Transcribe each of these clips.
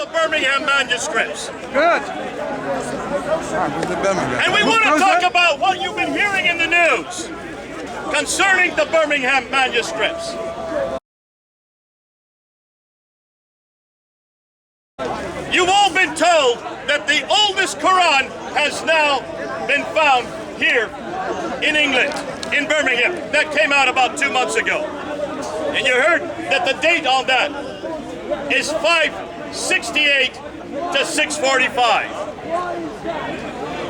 the Birmingham manuscripts. Good. And we want to talk about what you've been hearing in the news concerning the Birmingham manuscripts. You've all been told that the oldest Qur'an has now been found here in England, in Birmingham. That came out about 2 months ago. And you heard that the date on that is 568 to 645.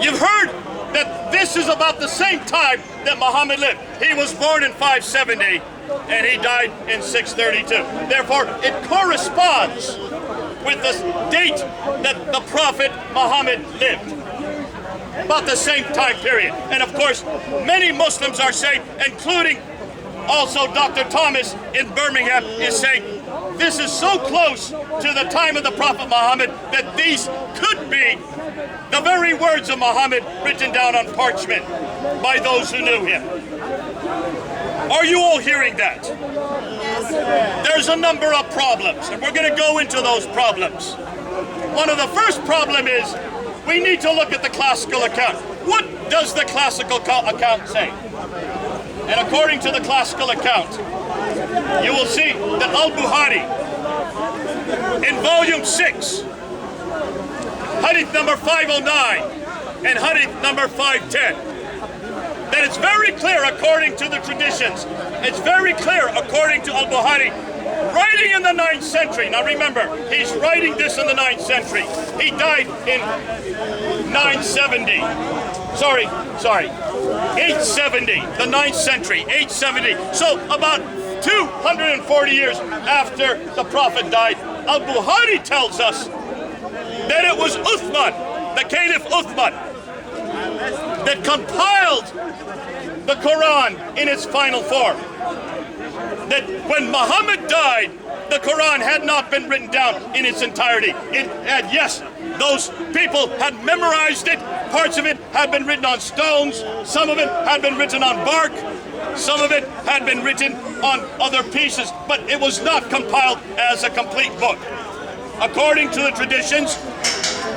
You've heard that this is about the same time that Muhammad lived. He was born in 570 and he died in 632. Therefore, it corresponds with the date that the Prophet Muhammad lived. About the same time period. And of course, many Muslims are saying, including also Dr. Thomas in Birmingham, is saying this is so close to the time of the Prophet Muhammad that these could be the very words of Muhammad written down on parchment by those who knew him. Are you all hearing that? There's a number of problems, and we're going to go into those problems. One of the first problem is we need to look at the classical account. What does the classical account say? And according to the classical account, you will see that Al-Bukhari, in volume 6, hadith number 509 and hadith number 510, that it's very clear according to the traditions, it's very clear according to Al-Bukhari, writing in the 9th century. Now remember, he's writing this in the 9th century. He died in 970. Sorry, 870, the 9th century, 870. So about 240 years after the Prophet died, Al-Bukhari tells us that it was Uthman, the Caliph Uthman, that compiled the Quran in its final form. That when Muhammad died, the Quran had not been written down in its entirety. It had, yes, those people had memorized it. Parts of it had been written on stones. Some of it had been written on bark. Some of it had been written on other pieces, but it was not compiled as a complete book. According to the traditions,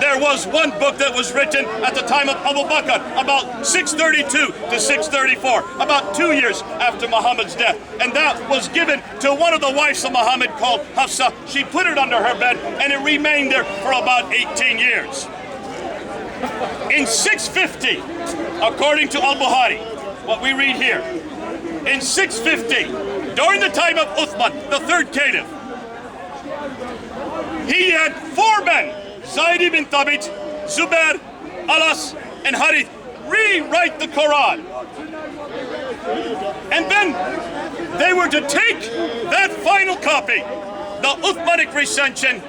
there was one book that was written at the time of Abu Bakr, about 632 to 634, about 2 years after Muhammad's death. And that was given to one of the wives of Muhammad called Hafsa. She put it under her bed and it remained there for about 18 years. In 650, according to Al-Bukhari, what we read here, in 650, during the time of Uthman, the third caliph, he had 4 men, Zayd ibn Thabit, Zubair, Alas, and Harith, rewrite the Quran. And then they were to take that final copy, the Uthmanic recension,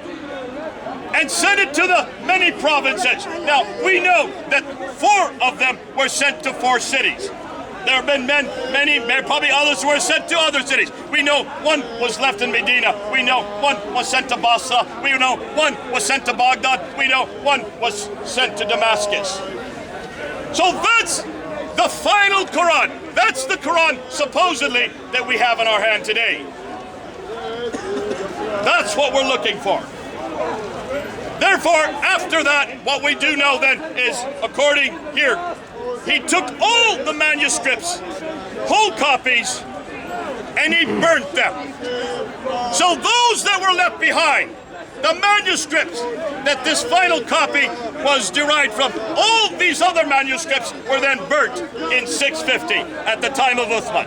and send it to the many provinces. Now, we know that 4 of them were sent to 4 cities. There have been many, probably others who were sent to other cities. We know one was left in Medina. We know one was sent to Basra. We know one was sent to Baghdad. We know one was sent to Damascus. So that's the final Quran. That's the Quran, supposedly, that we have in our hand today. That's what we're looking for. Therefore, after that, what we do know then is, according here, he took all the manuscripts, whole copies, and he burnt them. So those that were left behind, the manuscripts that this final copy was derived from, all these other manuscripts were then burnt in 650 at the time of Uthman,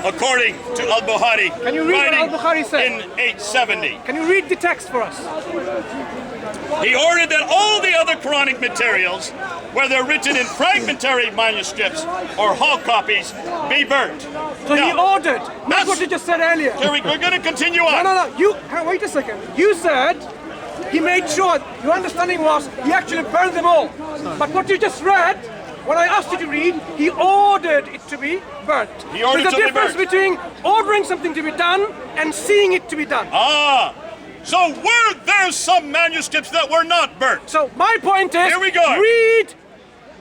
according to Al-Bukhari. Can you read what Al-Bukhari said? In 870. Can you read the text for us? He ordered that all the other Quranic materials, whether written in fragmentary manuscripts or whole copies, be burnt. So now, he ordered, not what you just said earlier. We're going to continue on. No, wait a second. You said he made sure, your understanding was he actually burned them all. But what you just read, when I asked you to read, he ordered it to be burnt. There's a difference between ordering something to be done and seeing it to be done. So were there some manuscripts that were not burnt? So my point is, here we go.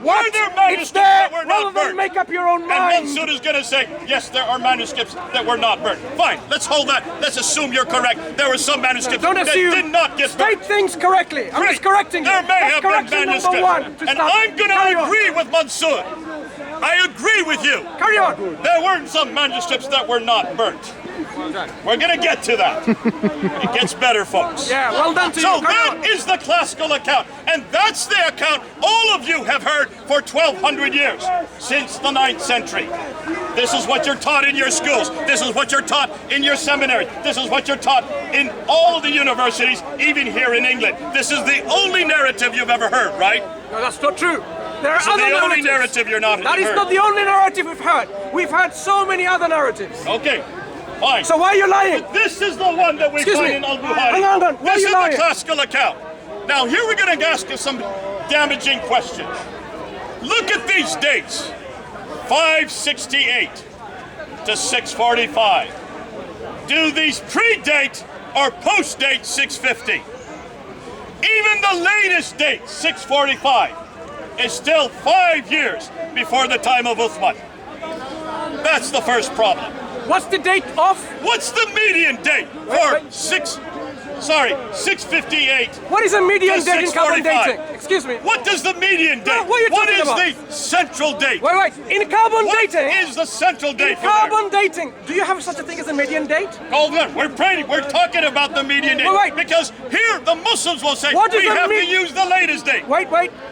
Were there It's manuscripts there, that were rather not than burnt? make up your own And mind. Mansour is going to say, yes, there are manuscripts that were not burnt. Fine, let's hold that. Let's assume you're correct. There were some manuscripts Don't that assume. did not get burnt. State things correctly. I'm just correcting you. There may That's have been correction manuscripts. number one. to And start. I'm going Carry to on. agree with Mansour. I agree with you. Carry on. There were some manuscripts that were not burnt. We're going to get to that. It gets better, folks. Yeah, well done to So you. Carry that on. is the classical account, and that's the account all of you have heard for 1,200 years, since the 9th century. This is what you're taught in your schools. This is what you're taught in your seminary. This is what you're taught in all of the universities, even here in England. This is the only narrative you've ever heard, right? No, that's not true. There are This is other the only narratives. narrative you're not That is heard. not the only narrative we've heard. We've heard so many other narratives. Okay, fine. So why are you lying? This is the one that we Excuse find me. in Al-Bukhari. Hang on. Why are This you is lying? the classical account. Now here we're going to ask you some damaging questions. Look at these dates. 568 to 645. Do these predate or postdate 650? Even the latest date, 645, is still 5 years before the time of Uthman. That's the first problem. What's the date of? What's the median date for wait. 658? What is a median to date in carbon 645? dating? Excuse me. What does the median date? what are you What talking is the central date? Wait. In carbon What dating, is the central date? for carbon dating, do you have such a thing as a median date? there? Hold on, we're talking about the median date. Wait. Because here the Muslims will say What is we the have to me- use the latest date. Wait.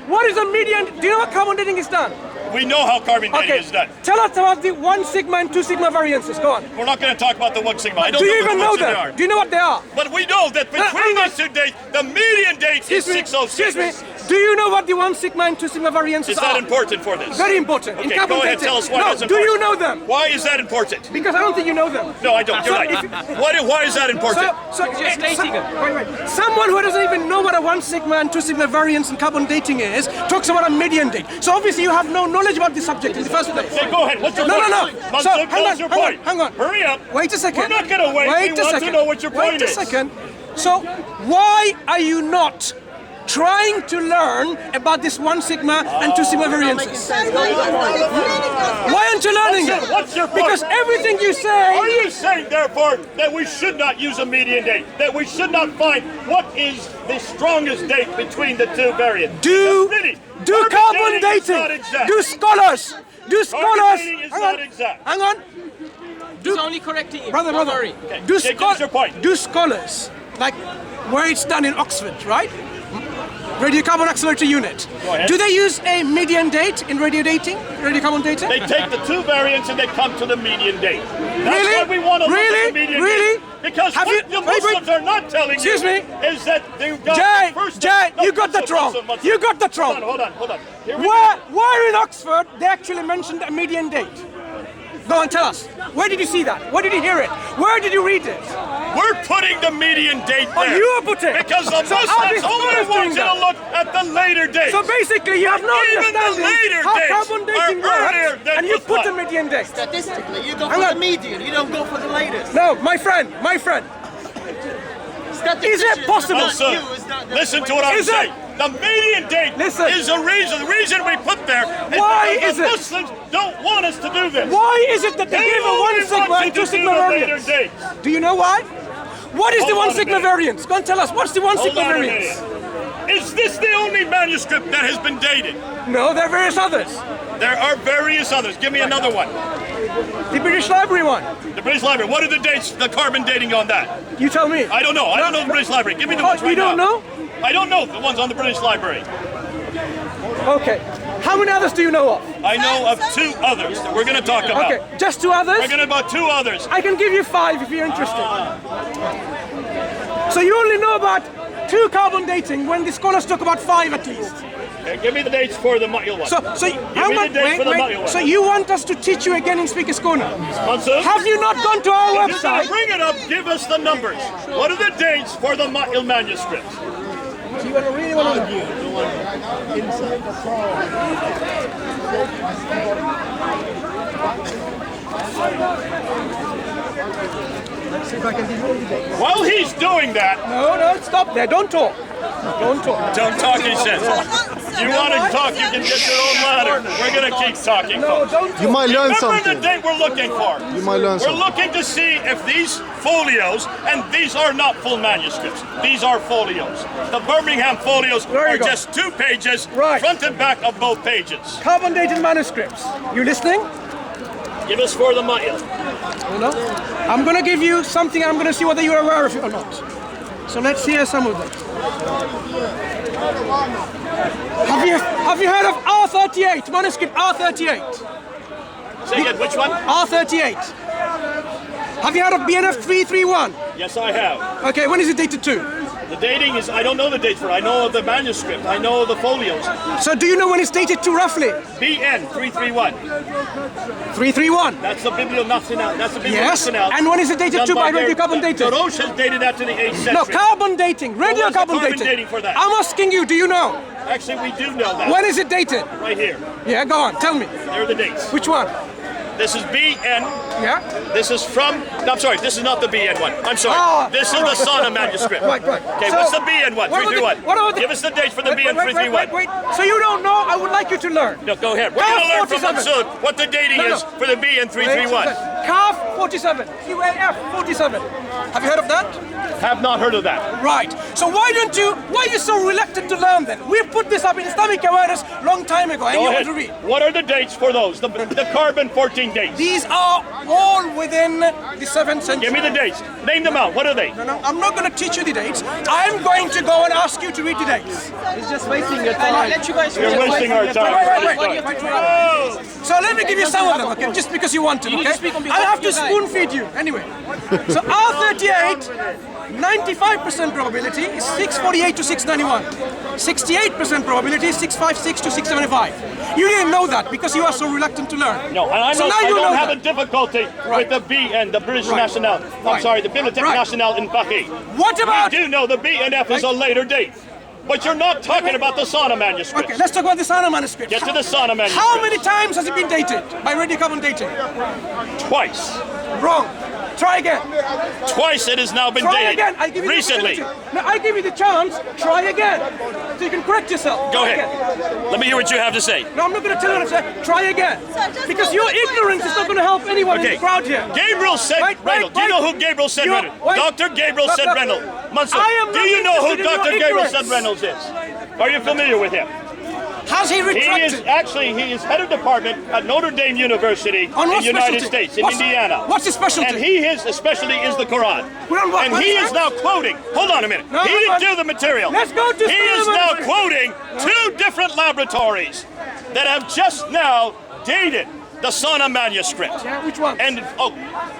What is a median? Do you know what carbon dating is done? We know how carbon dating Okay. is done. Tell us about the 1 sigma and 2 sigma variances. Go on. We're not going to talk about the 1 sigma. I don't Do you know even what know the ones they are. them? Do you know what they are? But we know that between hang on. these two dates, the median date is 606. Excuse me. Do you know what the 1 sigma and 2 sigma variances Is are? that important for this? Very important. Okay, in carbon go ahead, dating. tell us why no, that's do you important. know them? Why is that important? Because I don't think you know them. No, I don't. You're So right. Why is that important? Someone who doesn't even know what a 1 sigma and 2 sigma variance in carbon dating is talks about a median date. So obviously you have no knowledge about the subject in the first place. Okay, go ahead. What's your No. point? So Mansour, hang what's your point? hang on. Hurry up. Wait a second. We're not going to wait. Wait We a want second. to know what your point Wait is. a second. So why are you not trying to learn about this 1 sigma and 2 sigma variances? Why aren't you learning it? What's your point? Because everything you say. Are you saying, therefore, that we should not use a median date? That we should not find what is the strongest date between the two variants? Do carbon dating is not dating. exact. Do scholars. dating is not exact. Hang on. He's only correcting you. Brother. Don't worry. Do, Okay, give us your point. do scholars, like where it's done in Oxford, right? Radiocarbon accelerator unit. Go ahead. Do they use a median date in radiocarbon dating? They take the two variants and they come to the median date. That's Really? what we want to look Really? at the median Really? date. Because Have what you- the wait. Muslims are not telling Excuse you me. is that they've got Jay, the first Jay, you got that wrong. You got that wrong. Hold on. Here we go. Where in Oxford they actually mentioned a median date? Go on, tell us. Where did you see that? Where did you hear it? Where did you read it? We're putting the median date there. Oh, you are putting. Because the So are Muslims these only scholars want doing you that? to look at the later dates. So basically, you have no Even the understanding later how dates carbon dating are earlier works, than and you put a Uthman. median date. Statistically, you go Hang for on. the median. You don't go for the latest. No, my friend. Is it possible? Listen, listen to what I'm Is it- saying. The median date Listen. is a reason. The reason we put there is Why because is the it? Muslims don't want us to do this. Why is it that they They give a only 1 sigma want you and to 2 do sigma the later variance? dates. Do you know why? What is the Hold 1 on a sigma minute. variance? Go and tell us. What's the 1 Hold sigma on a variance? minute. Is this the only manuscript that has been dated? No, there are various others. There are various others. Give me another one. The British Library one. The British Library. What are the dates, the carbon dating on that? You tell me. I don't know. I don't know the British Library. Give me the Oh, ones right you don't now. know? I don't know the ones on the British Library. Okay. How many others do you know of? I know of 2 others that we're going to talk about. Okay, just 2 others? We're going to about 2 others. I can give you 5 if you're interested. So you only know about 2 carbon dating when the scholars talk about 5 at least. Okay, give me the dates for the Mu'il one. So how me the much? date for the Mu'il one. So you want us to teach you again in Speaker's Corner? Mansour? Have you not gone to our If you're going website? to bring it up, give us the numbers. What are the dates for the Mu'il manuscript? Do you really want to? Let's see if I can give you the date. While he's doing that, No, stop there. Don't talk. Don't talk. don't talk, he says. You want to talk, you can get your own ladder. We're going to keep talking, No, folks. don't. You might learn Remember the something. date we're looking for. You might learn We're something. looking to see if these folios, and these are not full manuscripts, these are folios. The Birmingham folios There you are go. just 2 pages, Right. front and back of both pages. Carbon dated manuscripts. You listening? Give us for the money. You know? I'm going to give you something. I'm going to see whether you're aware of it or not. So let's hear some of them. Have you heard of R38? Manuscript R38. Say again, which one? R38. Have you heard of BNF 331? Yes, I have. Okay, when is it dated to? The dating is, I don't know the date for it. I know of the manuscript. I know of the folios. So do you know when it's dated to roughly? BN 331. 331. That's the Biblio Nacional. That's the Biblio Yes. Nacional. And when is it dated Done to by their- radiocarbon dating? Roche has dated that to the 8th century. No, carbon dating. what's the Radiocarbon carbon dating. dating for that? I'm asking you, do you know? Actually, we do know that. When is it dated? Right here. Yeah, go on, tell me. There are the dates. Which one? This is BN. Yeah? This is from. No, I'm sorry. This is not the BN one. I'm sorry. Ah, this is the Sana manuscript. Right. Okay, So, what's the BN one? what about the- 331. what about the- Give us the date for the BN Wait. 331. So you don't know? I would like you to learn. No, go ahead. We're going to learn from 47. Masood what the dating No. is for the BN 331. CAF 47. QAF 47. Have you heard of that? Have not heard of that. Right. So why are you so reluctant to learn then? We put this up in Islamic awareness long time ago and Go you ahead. want to read. What are the dates for those? The carbon 14 dates. These are all within the 7th century. Give me the dates. Name them out. What are they? No, I'm not going to teach you the dates. I'm going to go and ask you to read the dates. He's just wasting your time. Let you guys. You're wasting our time. Wait. So let me give you some of them, okay? Just because you want to, You need okay? to speak on I behalf have of to your guy. spoon feed you. Anyway. So R38, 95% probability is 648 to 691. 68% probability is 656 to 675. You didn't know that because you are so reluctant to learn. No, and So now I you don't know have that. a difficulty Right. with the BN, the British Right. National. I'm Right. sorry, the Bibliothèque Right. Nationale in Paris. What about... We do know the BNF is a later date. But you're not talking about the Sana manuscript. Okay, let's talk about the Sana manuscript. Get to the Sana manuscript. How many times has it been dated by radiocarbon dating? Twice. Wrong. Try again. Twice it has now been Try dated. again. I give you Recently. The opportunity. Now I give you the chance. Try again, so you can correct yourself. Go Try ahead. again. Let me hear what you have to say. No, I'm not going to tell you what to say. Try again, because your ignorance is not going to help anyone in Okay. the crowd here. Gabriel said Wait, Reynolds. Do you know who Gabriel said You- Reynolds? wait. Dr. Gabriel Look, said look. Reynolds. Mansour, I am do not you know who interested in Dr. your Gabriel ignorance. said Reynolds is? Are you familiar with him? Has he He retracted? is actually head of department at Notre Dame University On in what the United specialty? States, in What's- Indiana. what's his specialty? And his specialty is the Quran. Quran, what- And what he is is that? now quoting. Hold on a minute. No, he hold didn't on. do the material. Let's go to He is Suleiman. now quoting 2 different laboratories that have just now dated the Sana manuscript. Yeah, which one? And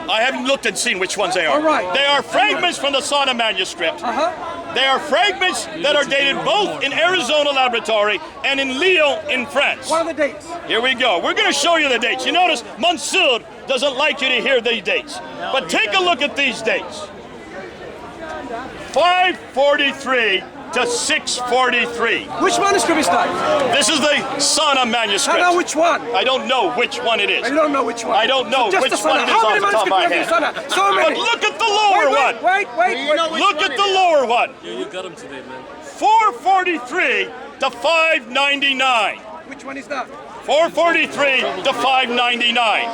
I haven't looked and seen which ones they are. All right. They are fragments from the Sana manuscript. Uh-huh. They are fragments that are dated both in Arizona laboratory and in Lyon in France. What are the dates? Here we go. We're going to show you the dates. You notice Mansour doesn't like you to hear these dates. But take a look at these dates. 543 to 643. Which manuscript is that? This is the Sana I manuscript. know which one. I don't know which one it is. I don't know which one. I don't know Just which the Sana. one it is How off many the top of my manuscripts have head. you, Sana? So many. But look at the lower one. Wait. Look at the lower one. You got him today, man. 443 to 599. Which one is that? 443 to 599.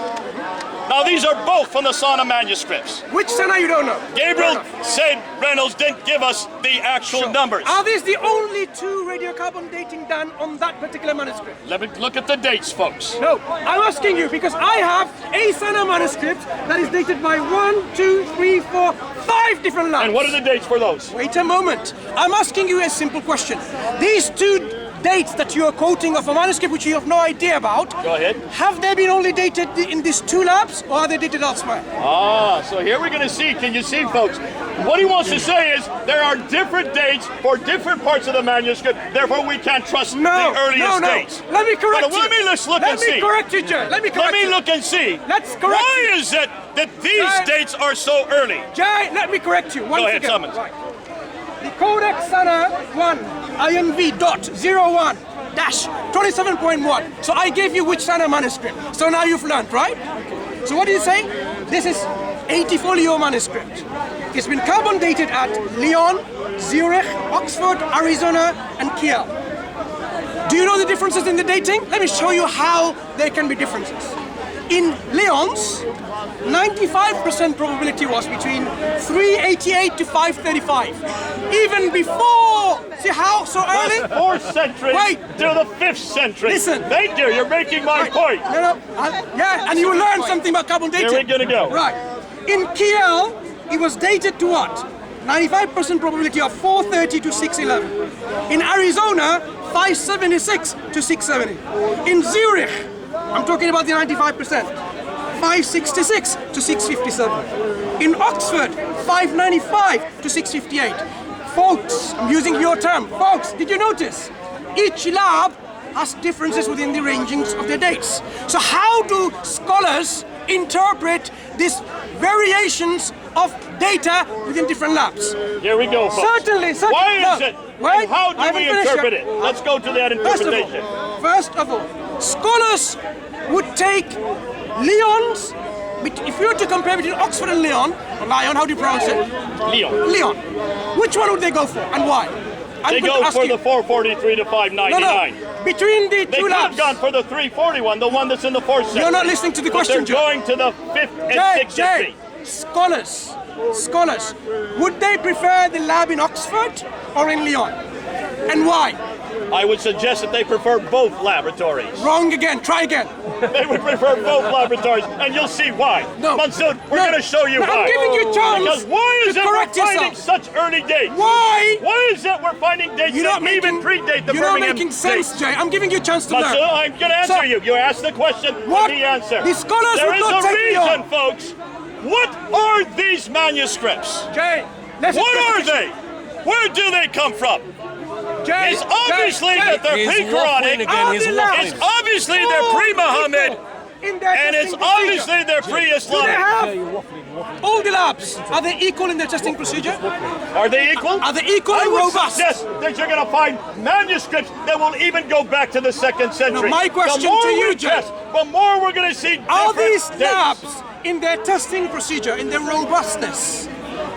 Now these are both from the Sana manuscripts. Which Sana you don't know? Gabriel said Reynolds didn't give us the actual numbers. Are these the only 2 radiocarbon dating done on that particular manuscript? Let me look at the dates, folks. No, I'm asking you because I have a Sana manuscript that is dated by 1, 2, 3, 4, 5 different lines. And what are the dates for those? Wait a moment. I'm asking you a simple question. These 2 dates that you are quoting of a manuscript which you have no idea about. Go ahead. Have they been only dated in these 2 labs or are they dated elsewhere? So here we're going to see, can you see, folks? What he wants to say is there are different dates for different parts of the manuscript, therefore we can't trust the earliest dates. Let me correct But you. let me look and see. Let me correct you, Jay. Let me correct Let me you. look and see. Let's correct Why you. is it that these Jay. dates are so early? Jay, let me correct you once Go ahead, again. Summons. Right. The Codex Sana 1 INV dot 01 dash 27.1. So I gave you which Sana manuscript. So now you've learned, right? So what do you say? This is 80 folio manuscript. It's been carbon dated at Lyon, Zurich, Oxford, Arizona, and Kiel. Do you know the differences in the dating? Let me show you how there can be differences. In Leon's, 95% probability was between 388 to 535. Even before, see how so early? 4th century Wait. to the 5th century. Listen. Thank you, you're making my point. Yeah, and you will learn something about carbon dating. Here we're gonna go. Right. In Kiel, it was dated to what? 95% probability of 430 to 611. In Arizona, 576 to 670. In Zurich, I'm talking about the 95%, 566 to 657. In Oxford, 595 to 658. Folks, I'm using your term. Folks, did you notice? Each lab has differences within the rangings of their dates. So how do scholars interpret these variations of data within different labs? Here we go, folks. Certainly. Why is it? Wait, And how I do haven't we finished interpret yet. it? Let's go to that interpretation. First of all, scholars would take Lyon's, if you were to compare between Oxford and Lyon, or Lyon, how do you pronounce it? Leon. Lyon. Which one would they go for and why? They go for the 443 to 599. No. Between the They two could have labs. gone for the 341, the one that's in the 4th century. You're not listening to the question, But they're going to the 5th and 6th century. Scholars, would they prefer the lab in Oxford or in Lyon? And why? I would suggest that they prefer both laboratories. Wrong again, try again. They would prefer both laboratories, and you'll see why. No. Mansoud, we're going to show you why. I'm giving you a chance Because why is to it we're correct finding yourself. such early dates? Why? Why is it we're finding dates You're that not even making, predate the you're not Birmingham making sense, dates? Jay. I'm giving you a chance to Mansoud, learn. I'm going to answer you. You asked the question, What? let me answer. The scholars There would is not a take me reason, on. folks. What are these manuscripts? Jay, let's What are they? Where do they come from? Jay, It's obviously that they're He's pre-Quranic. waffling again, he's waffling. It's obviously they're pre-Muhammad. In their And it's testing procedure. obviously they're Do they pre-Islamic. have all the labs? Are they equal in their testing procedure? Are they equal? Are they equal I and would robust? suggest that you're going to find manuscripts that will even go back to the 2nd century. my question the more to you, we Jay. test, the more we're going to see Are different these dates. labs in their testing procedure, in their robustness,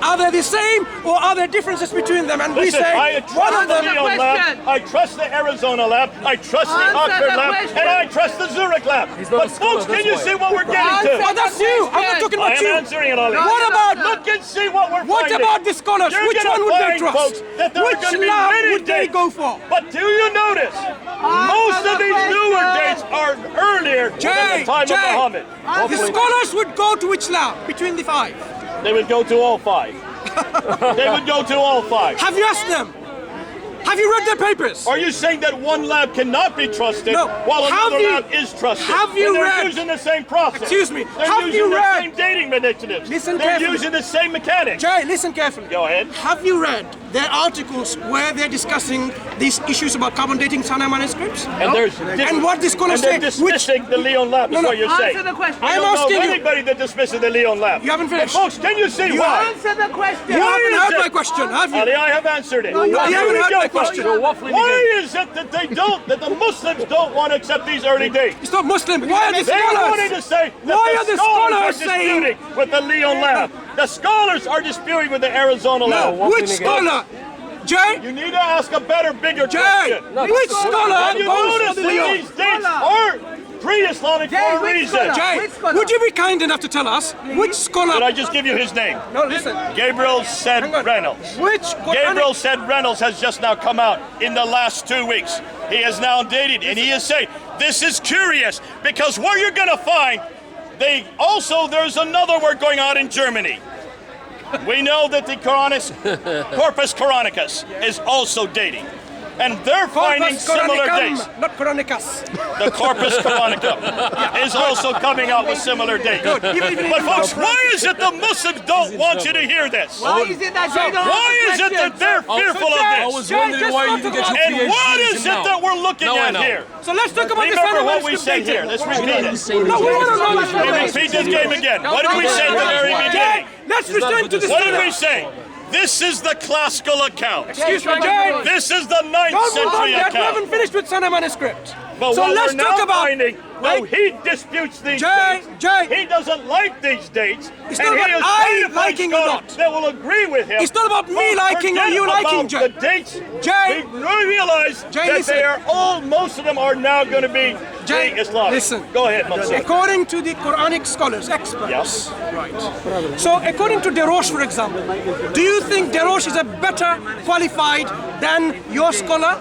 are they the same or are there differences between them? And Listen, we say I one trust of the them. Lyon lab, I trust the Arizona lab, I trust the Answer Oxford the lab, question. and I trust the Zurich lab. not But a scholar, folks, can that's you why. see what we're getting Answer to? Oh, that's you. I'm not talking I about am you. answering it, Ali. No, What you're about not. Look and see what we're What finding. about the scholars? You're Which gonna one would they find, trust? folks, that there are Which gonna be lab many would they dates. go for? But do you notice, most of these newer dates are earlier than the time of Muhammad. The scholars would go to which lab between the five? They would go to all 5. They would go to all 5. Have you asked them? Have you read their papers? Are you saying that one lab cannot be trusted No. while Have another you- lab is trusted? have you And they're read- using the same process. Excuse me, They're have using you the read- same dating initiatives. Listen They're carefully. using the same mechanics. Jay, listen carefully. Go ahead. Have you read their articles where they're discussing these issues about carbon dating Sinai manuscripts? And there's And what the scholars and they're say, which dismissing the Lyon lab, is No, no. what you're saying. Answer the question. I I'm don't know asking of you- anybody that dismisses the Lyon lab. You haven't finished. But folks, can you see You why? Answer the question. You Why haven't is heard it- my question, have you? Ali, I have answered it. you haven't Here we heard go, my folks. question. You're waffling Why again. is it that they don't, that the Muslims don't want to accept these early dates? It's not Muslim. Why are the They wanted to scholars? say that Why the are the scholars scholars are saying- disputing with the Lyon lab. The scholars are disputing with the Arizona No, lab. which again. scholar? Jay? You need to ask a better, bigger Jay, question. which scholar And you goes notice for the that Lyon? these dates are pre-Islamic for a which reason. scholar? Jay, Which scholar? would you be kind enough to tell us which scholar? Did I just give you his name? No, listen. Gabriel said Hang on. Reynolds. Which Gabriel said Reynolds has just now come out in the last 2 weeks. He is now dated, and he is saying, this is curious, because what you're going to find, there's another word going on in Germany. We know that the Corpus Coranicus is also dating. And they're finding Corpus similar Coranicum, dates. not Coronicus. The Corpus Coranicum is also coming out with similar dates. But folks, why is it the Muslims don't want you to hear this? Why is it that you don't Why is answer it that they're fearful I of was this? wondering why you didn't get your And PhD what is it that we're looking Now I at know. here? So let's talk about the Remember Sinai what we manuscript said here. dating. Let's repeat it. No, we want to know this We information. repeat this game again. What did we say at the very Jay, beginning? let's return to the What did we Sinai. say? This is the classical account. Excuse me, Jay. This is the 9th Don't move on century yet. We account. haven't finished with Sinai manuscript. But So what let's we're now talk about. finding, Wait. he disputes these Jay, dates. Jay. He doesn't like these dates. It's and not he about is I trying to find liking or scholars not. that will agree with him. It's not about me But liking or forget you liking, about Jay. the dates. Jay. We realize Jay, that listen. they are all, most of them are now going to be Jay, Islamic. listen. Go ahead, Mansour. According to the Quranic scholars, experts, right? So according to Deroche, for example, do you think Deroche is a better qualified than your scholar,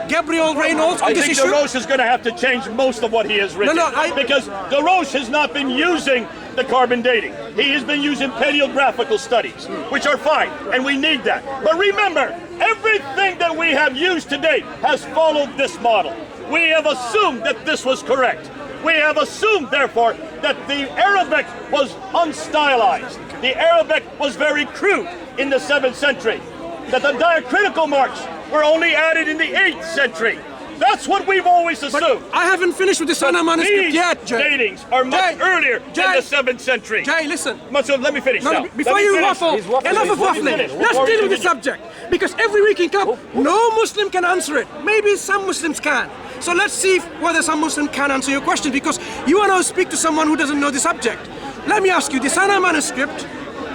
Gabriel Reynolds, on I this think issue? DeRoche is going to have to change most of what he has written. Because DeRoche has not been using the carbon dating. He has been using paleographical studies, which are fine, and we need that. But remember, everything that we have used to date has followed this model. We have assumed that this was correct. We have assumed, therefore, that the Arabic was unstylized. The Arabic was very crude in the 7th century. That the diacritical marks were only added in the 8th century. That's what we've always assumed. I haven't finished with the Sana manuscript These yet, Jay. datings are much Jay, earlier Jay, than the 7th century. Jay, listen. Mansour, let me finish No, now. no, before Let me you finish. waffle, enough of Let me waffling. finish Let's before deal we with the continue. subject. Because every week in camp, no Muslim can answer it. Maybe some Muslims can. So let's see whether some Muslim can answer your question, because you want to speak to someone who doesn't know the subject. Let me ask you, the Sana manuscript,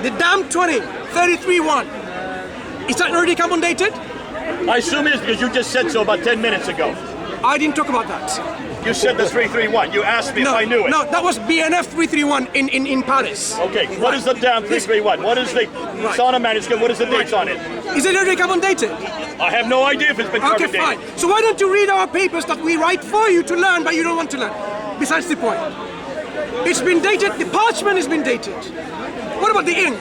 the Dam 20, 33-1, is that already carbon dated? I assume it is because you just said so about 10 minutes ago. I didn't talk about that. You said the 331. You asked me if I knew it. No, that was BNF 331 in Paris. Okay, what is the Dam 331? What is the Sana manuscript? What is the dates on it? Is it already carbon dated? I have no idea if it's been carbon Okay, dated. fine. So why don't you read our papers that we write for you to learn, but you don't want to learn? Besides the point. It's been dated, the parchment has been dated. What about the ink?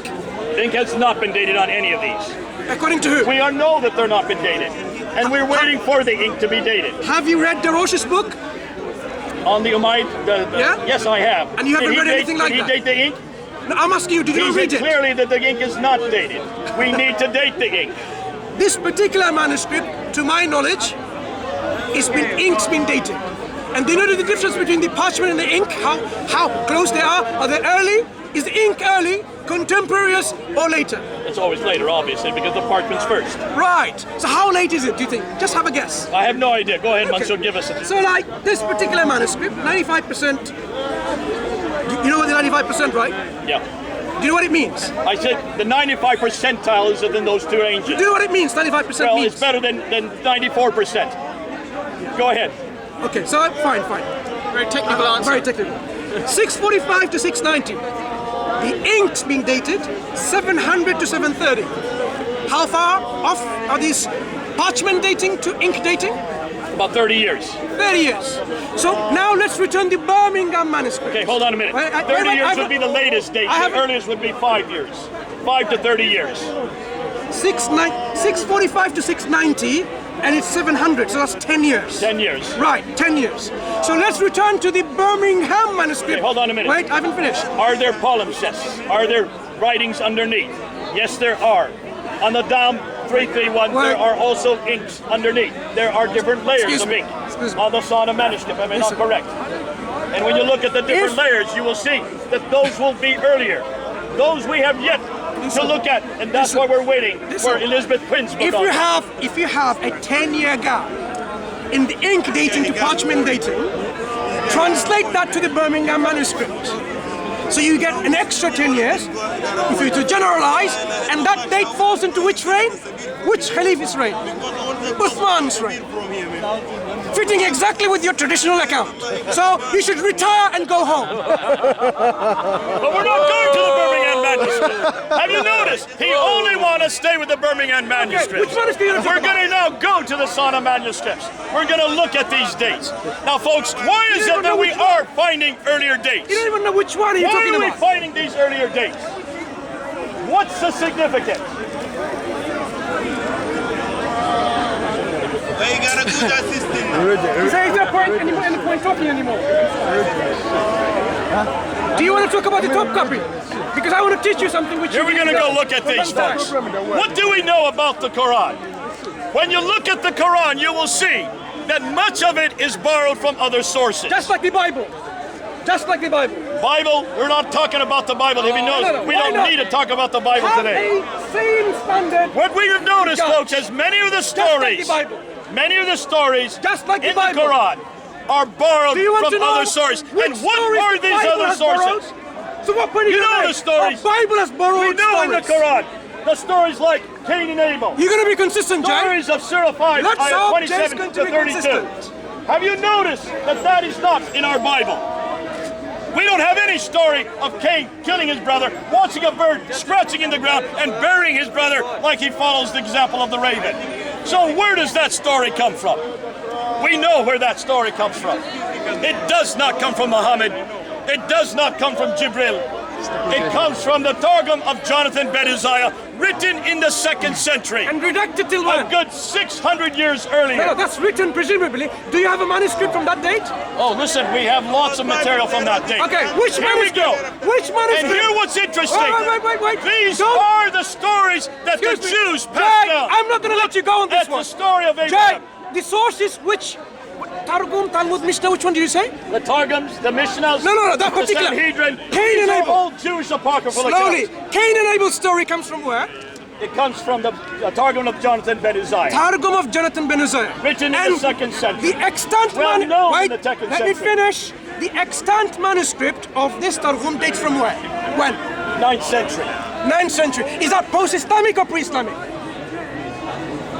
Ink has not been dated on any of these. According to who? We know that they're not been dated. And we're waiting for the ink to be dated. Have you read Deroche's book? On the Umayyad, Yeah? Yes, I have. And you haven't read anything like that? Did he date the ink? No, I'm asking you, did you He read said it? clearly that the ink is not dated. We need to date the ink. This particular manuscript, to my knowledge, ink's been dated. And do you know the difference between the parchment and the ink? How close they are? Are they early? Is the ink early, contemporaneous, or later? It's always later, obviously, because the parchment's first. Right. So how late is it, do you think? Just have a guess. I have no idea. Go ahead, Mansour, give us it. So like this particular manuscript, 95%, you know what the 95%, right? Yeah. Do you know what it means? I said the 95 percentile is within those two ranges. Do you know what it means, 95% Well, means? it's better than 94%. Go ahead. Okay, so fine. Very technical answer. Very technical. 645 to 690. The ink's been dated 700 to 730. How far off are these parchment dating to ink dating? About 30 years. 30 years. So now let's return the Birmingham manuscript. Okay, hold on a minute. 30 years would be the latest date. The earliest would be 5 years. 5 to 30 years. 645 to 690, and it's 700, so that's 10 years. 10 years. Right, 10 years. So let's return to the Birmingham manuscript. Okay, hold on a minute. Wait, I haven't finished. Are there palimpsests? Are there writings underneath? Yes, there are. On the Dam 331, there are also inks underneath. There are different layers of ink on the Sana manuscript. Am I not correct? And when you look at the different layers, you will see that those will be earlier. Those we have yet to look at, and that's why we're waiting for Elizabeth Quinn's book. If you have a 10-year gap in the ink dating to parchment dating, translate that to the Birmingham manuscript. So you get an extra 10 years, if you to generalize, and that date falls into which reign? Which Khalifa's reign? Uthman's reign. Fitting exactly with your traditional account. So you should retire and go home. But we're not going to the Birmingham manuscript. Have you noticed? He only wants to stay with the Birmingham manuscript. Which manuscript are you We're talking going to now go to the Sana manuscripts. We're going to look at these dates. Now, folks, why is it that we are finding earlier dates? You don't even know which one you're talking Why are we about. finding these earlier dates? What's the significance? They got a good assistant now. You say there's no point talking anymore. Do you want to talk about the Topkapi? Because I want to teach you something which Here we're going to go look at these, folks. What do we know about the Quran? When you look at the Quran, you will see that much of it is borrowed from other sources. Just like the Bible. Just like the Bible. Bible, we're not talking about the Bible. If you notice, we don't need to talk about the Bible Have today. a same standard. What we have noticed, God. folks, is many of the Just like the stories, Bible. many of the stories Just like the in the Bible. Quran are borrowed Do you want from to know other sources. which And what stories were the these Bible other has sources? borrowed? So what point You know the stories. The Bible has borrowed We know in the stories. Quran, the stories like Cain and Abel. You're going to be consistent, Jay. Stories of Surah 5, Let's ayah hope Jay's 27 going to to be 32. consistent. Have you noticed that that is not in our Bible? We don't have any story of Cain killing his brother, watching a bird scratching in the ground, and burying his brother like he follows the example of the raven. So where does that story come from? We know where that story comes from. It does not come from Muhammad. It does not come from Jibril. It comes from the Targum of Jonathan ben Uzziah, written in the 2nd century. And redacted till A when? good 600 years earlier. No, that's written presumably. Do you have a manuscript from that date? Oh, listen, we have lots of material from that date. Okay, which Here we manuscript? go. Which manuscript? And hear what's interesting. Wait. These Don't- are the stories that the Excuse me. Jews passed Jay, down. I'm not going to let you go on this That's one. the story of Jay, Abraham. the sources which... Targum, Talmud, Mishnah, which one did you say? The Targums, the Mishnahs, No, that the particular. Sanhedrin. Cain These and are Abel. all Jewish apocryphal Slowly. accounts. Cain and Abel's story comes from where? It comes from the Targum of Jonathan ben Uzziah, Targum of Jonathan ben Uzziah. written in And the 2nd century. the extant Well man- known in Wait, the 2nd let me century. finish. The extant manuscript of this Targum dates from where? When? 9th century. 9th century. Is that post-Islamic or pre-Islamic?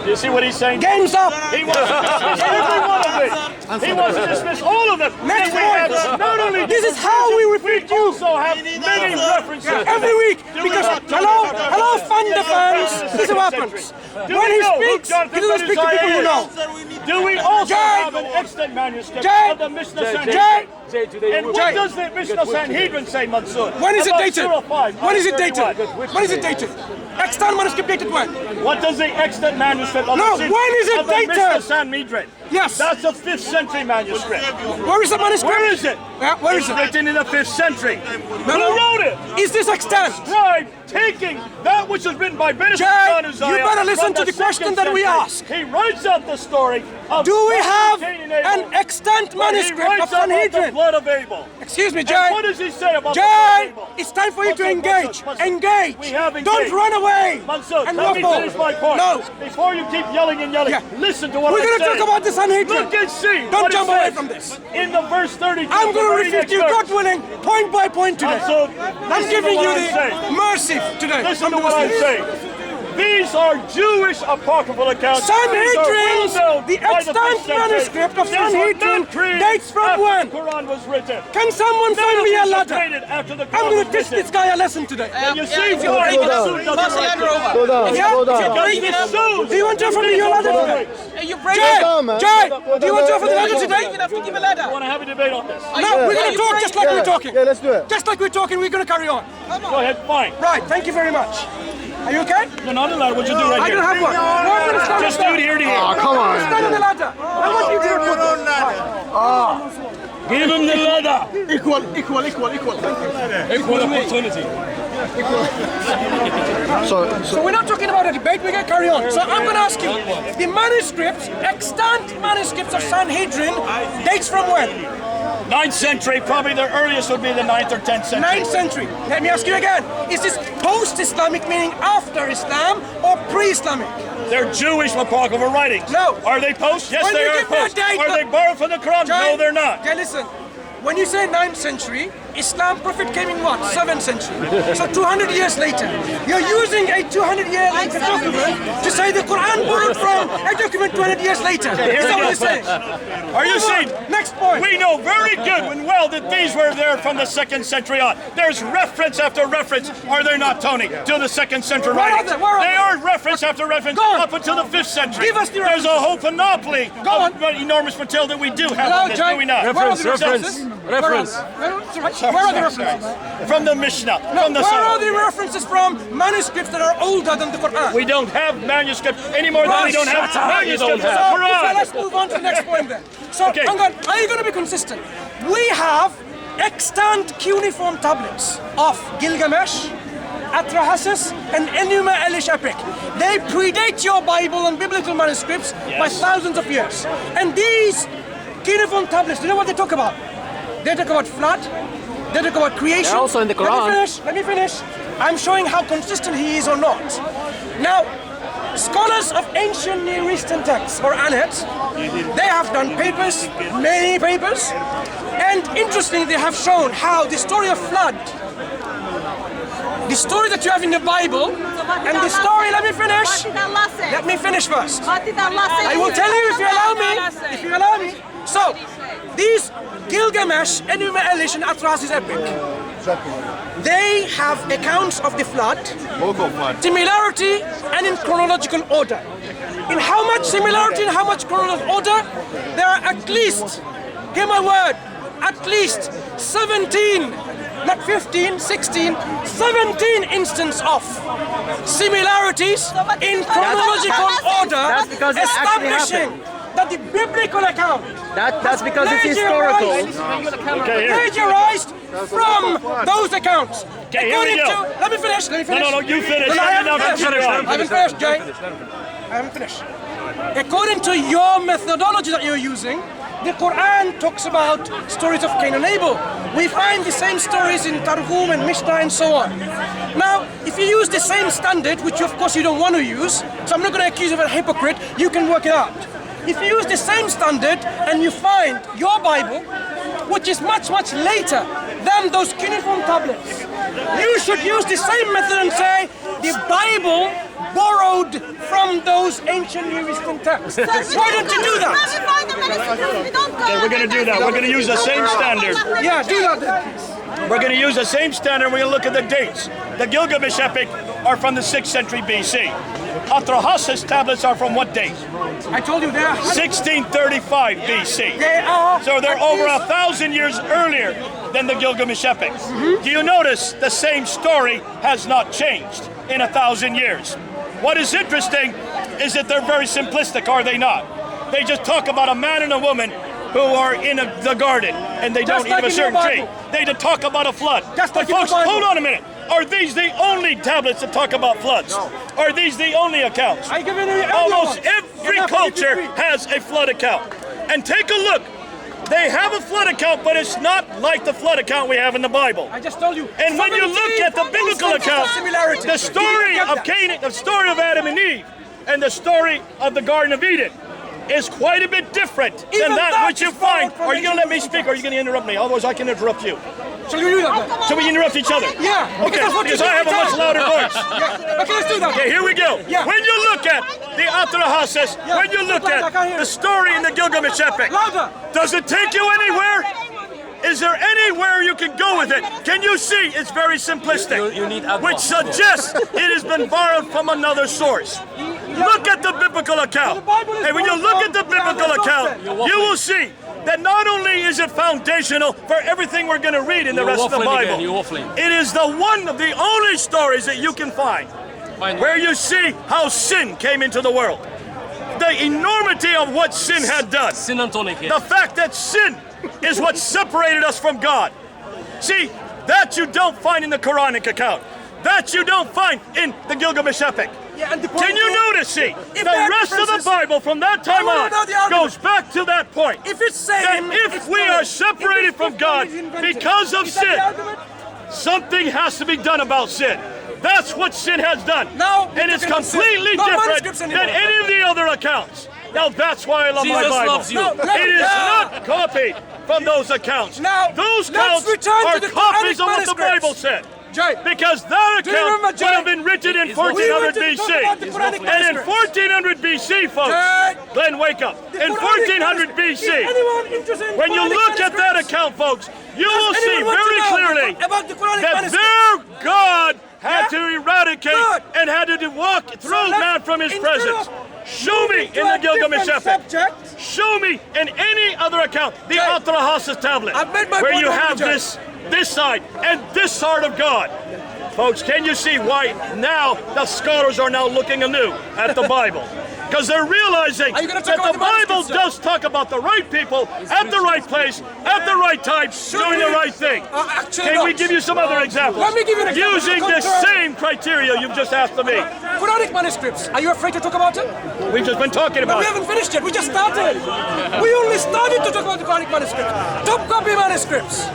Do you see what he's saying? Game's up. He wants to dismiss every one of it. He wants to dismiss all of them. Next And we point. have not only This is how we refute you. also have many references. Every week. Because, hello, Fanda fans. This is what happens. Do When we he know who speaks, Jonathan he doesn't speak to ben people who Uzziah know. is? Do we also Jay. have an extant manuscript Jay. of the Mishnah Jay. Sanhedrin? Jay. And what does the Mishnah Sanhedrin say, Mansoor? When is it About dated? Surah 5, When is it ayah dated? 31? When is it dated? Extant manuscript dated when? What does the extant manuscript of No, the when is it of the dated? Mishnah Sanhedrin? Yes. That's a 5th century manuscript. Where is the manuscript? Where is it? Where is It's it? written in the 5th century. No, Who no. wrote it? Is this extant? Scribe taking that which was written by Benedict Jay, Uzziah. you better listen from to the question 2nd that we century. ask. He writes out the story of Do we have Cain and Abel, an extant but manuscript he of writes about the Sanhedrin? blood of Abel. Excuse me, And Jay. what does he say about the blood Jay, of Abel? it's time for you to Mansoor, engage. Mansoor, Engage. We have engaged. Don't run away. Mansoor, and let me waffle. finish my point. No. Before you keep yelling and yelling, Yeah. listen to what We're I'm going to saying. talk about the Sanhedrin. Look and see. Don't what it jump away says from this. In the verse 32. I'm the going to very refute next you, verse. God willing, point by point today. Mansoor, I'm listen giving to you what the I'm saying. mercy today. Listen from to the what I'm Muslims. saying. These are Jewish apocryphal accounts. Sanhedrin, These are well known the by extant 5th century. manuscript of These were Sanhedrin not created dates from after when? the Quran was written. Can someone None find of me a these were ladder? created after the I'm Quran going was to teach written. this guy a lesson today. And you see if you're why breaking the it, suit doesn't pass the write ladder it. over. Slow down, Yeah, slow if you're down. breaking Because it, the suit do you want to offer me is your ladder wrong. today? Hey, you break Jay, it. down, man. Jay, do you want to offer the ladder You don't today? even have to give a ladder. I want to have a debate on this. No, we're going to talk just like we're talking. Yeah, let's do it. Just like we're talking, we're going to carry on. Go ahead, fine. Right, thank you very much. Are you okay? You're not allowed. What you do right I here? don't have one. No, I'm going to stand Just on do it here to here. Oh, come on. Stand on the ladder. I want you to report this. Give him the ladder. Equal. Equal opportunity. So we're not talking about a debate, we're going to carry on. So I'm going to ask you, the manuscripts, extant manuscripts of Sanhedrin, dates from when? 9th century, probably the earliest would be the 9th or 10th century. 9th century. Let me ask you again, is this post-Islamic, meaning after Islam, or pre-Islamic? They're Jewish apocryphal writings. No. Are they post? Yes, When they you are give me a post. date, Are they borrowed from the Quran? No, they're not. Okay, listen. When you say 9th century, Islam prophet came in what? 7th century. So 200 years later. You're using a 200-year later document to say the Quran borrowed from a document 200 years later. Is that what you're saying? Are you Move on. saying? Next point. We know very good and well that these were there from the 2nd century on. There's reference after reference, are there not, Tony, to the 2nd century Where are writings? they? Where are They they? are reference after reference Go on. up until the 5th century. Give us the There's a whole panoply Go of enormous material that we do have Hello, on this, Jay. do we not? Where are the references? Reference. Where are the references? From the Mishnah, No, from the where are Sunnah. the references from manuscripts that are older than the Quran? We don't have manuscripts any more than we don't have Shut up. manuscripts of So, the so Quran. let's move on to the next point then. So, Okay. hang on, are you going to be consistent? We have extant cuneiform tablets of Gilgamesh, Atrahasis, and Enuma Elish epic. They predate your Bible and biblical manuscripts by thousands of years. And these cuneiform tablets, do you know what they talk about? They talk about flood, they talk about creation. They're also in the Quran. Let me finish. I'm showing how consistent he is or not. Now, Scholars of ancient Near Eastern texts or annals, they have done papers, many papers, and interestingly they have shown how the story of flood, the story that you have in the Bible, and the story, let me finish first. I will tell you if you allow me. So, these Gilgamesh, Enuma Elish and Atrahasis epic, they have accounts of the flood, similarity and in chronological order. In how much similarity and how much chronological order? There are at least, hear my word, at least 17, not 15, 16, 17 instances of similarities in chronological order, establishing that the biblical account That's because it's historical. plagiarized from those accounts. Okay, here we go. Let me finish. No, you finish. I haven't finished, Jay. I haven't finished. According to your methodology that you're using, the Qur'an talks about stories of Cain and Abel. We find the same stories in Targum and Mishnah and so on. Now, if you use the same standard, which of course you don't want to use, so I'm not going to accuse you of a hypocrite, you can work it out. If you use the same standard and you find your Bible, which is much, much later than those cuneiform tablets, you should use the same method and say the Bible borrowed from those ancient Near Eastern texts. Why don't you do that? Okay, we're going to do that. We're going to use the same standard. Yeah, do that then, please. We're going to use the same standard. We're going to look at the dates. The Gilgamesh epic are from the 6th century BC. Atrahasis tablets are from what date? I told you they are 1635 BC. They are. So they're over 1,000 years earlier than the Gilgamesh epic. Do you notice the same story has not changed in 1,000 years? What is interesting is that they're very simplistic, are they not? They just talk about a man and a woman who are in the garden and they don't eat of a certain tree. They just talk about a flood. But folks, hold on a minute. Are these the only tablets that talk about floods? No. Are these the only accounts? Almost every culture has a flood account. And take a look. They have a flood account, but it's not like the flood account we have in the Bible. I just told you. And when you look at the biblical account, the story of Cain, the story of Adam and Eve, and the story of the Garden of Eden is quite a bit different than that which you find. Are you going to let me speak or are you going to interrupt me? Otherwise I can interrupt you. So you do that? So we interrupt each other? Yeah. Okay, because I have a much louder voice. Yeah. Okay, let's do that. Okay, here we go. Yeah. When you look at the Atrahasis, when you look at the story in the Gilgamesh epic, Louder. does it take you anywhere? Is there anywhere you can go with it? Can you see it's very simplistic, which suggests it has been borrowed from another source. Look at the biblical account. And when you look at the biblical account, you will see that not only is it foundational for everything we're going to read in the rest of the Bible, it is the one of the only stories that you can find where you see how sin came into the world. The enormity of what sin had done. The fact that sin is what separated us from God. See, that you don't find in the Quranic account. That you don't find in the Gilgamesh epic. Can you notice, see, the rest of the Bible from that time on goes back to that point. If it's saying that if we are separated from God because of sin, something has to be done about sin. That's what sin has done. And it's completely different than any of the other accounts. Now that's why I love my Bible. It is not copied from those accounts. Those accounts are copies of what the Bible said. Because that account would have been written in 1400 BC. And in 1400 BC, folks, Glenn, wake up. In 1400 BC, when you look at that account, folks, you will see very clearly that their God had to eradicate and had to walk through man from his presence. Show me in the Gilgamesh epic. Show me in any other account the Atrahasis tablet where you have this side and this side of God. Folks, can you see why now the scholars are now looking anew at the Bible? Because they're realizing that the Bible does talk about the right people at the right place at the right time doing the right thing. Can we give you some other examples? Let me give you an example. Using the same criteria you've just asked of me. Quranic manuscripts. Are you afraid to talk about it? We've just been talking about it. We haven't finished yet. We just started. We only started to talk about the Quranic manuscripts. Topkapi manuscripts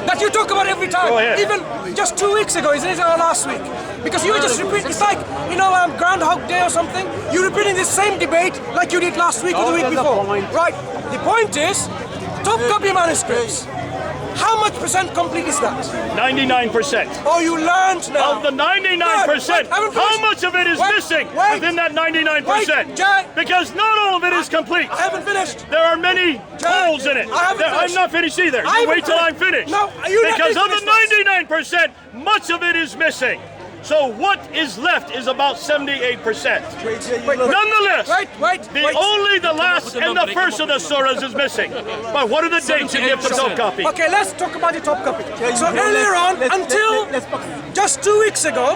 that you talk about every time. Even just 2 weeks ago, isn't it, or last week? Because you just repeat, it's like, Groundhog Day or something. You're repeating the same debate like you did last week or the week before. Right, the point is, Topkapi manuscripts. How much percent complete is that? 99%. Oh, you learned now. Of the 99%, how much of it is missing within that 99%? Because not all of it is complete. I haven't finished. There are many holes in it. I'm not finished either. You wait till I'm finished. No, because of the 99%, much of it is missing. So what is left is about 78%. Nonetheless, only the last and the first of the surahs is missing. But what are the dates you give to Topkapi? Okay, let's talk about the Topkapi. So earlier on, until just 2 weeks ago,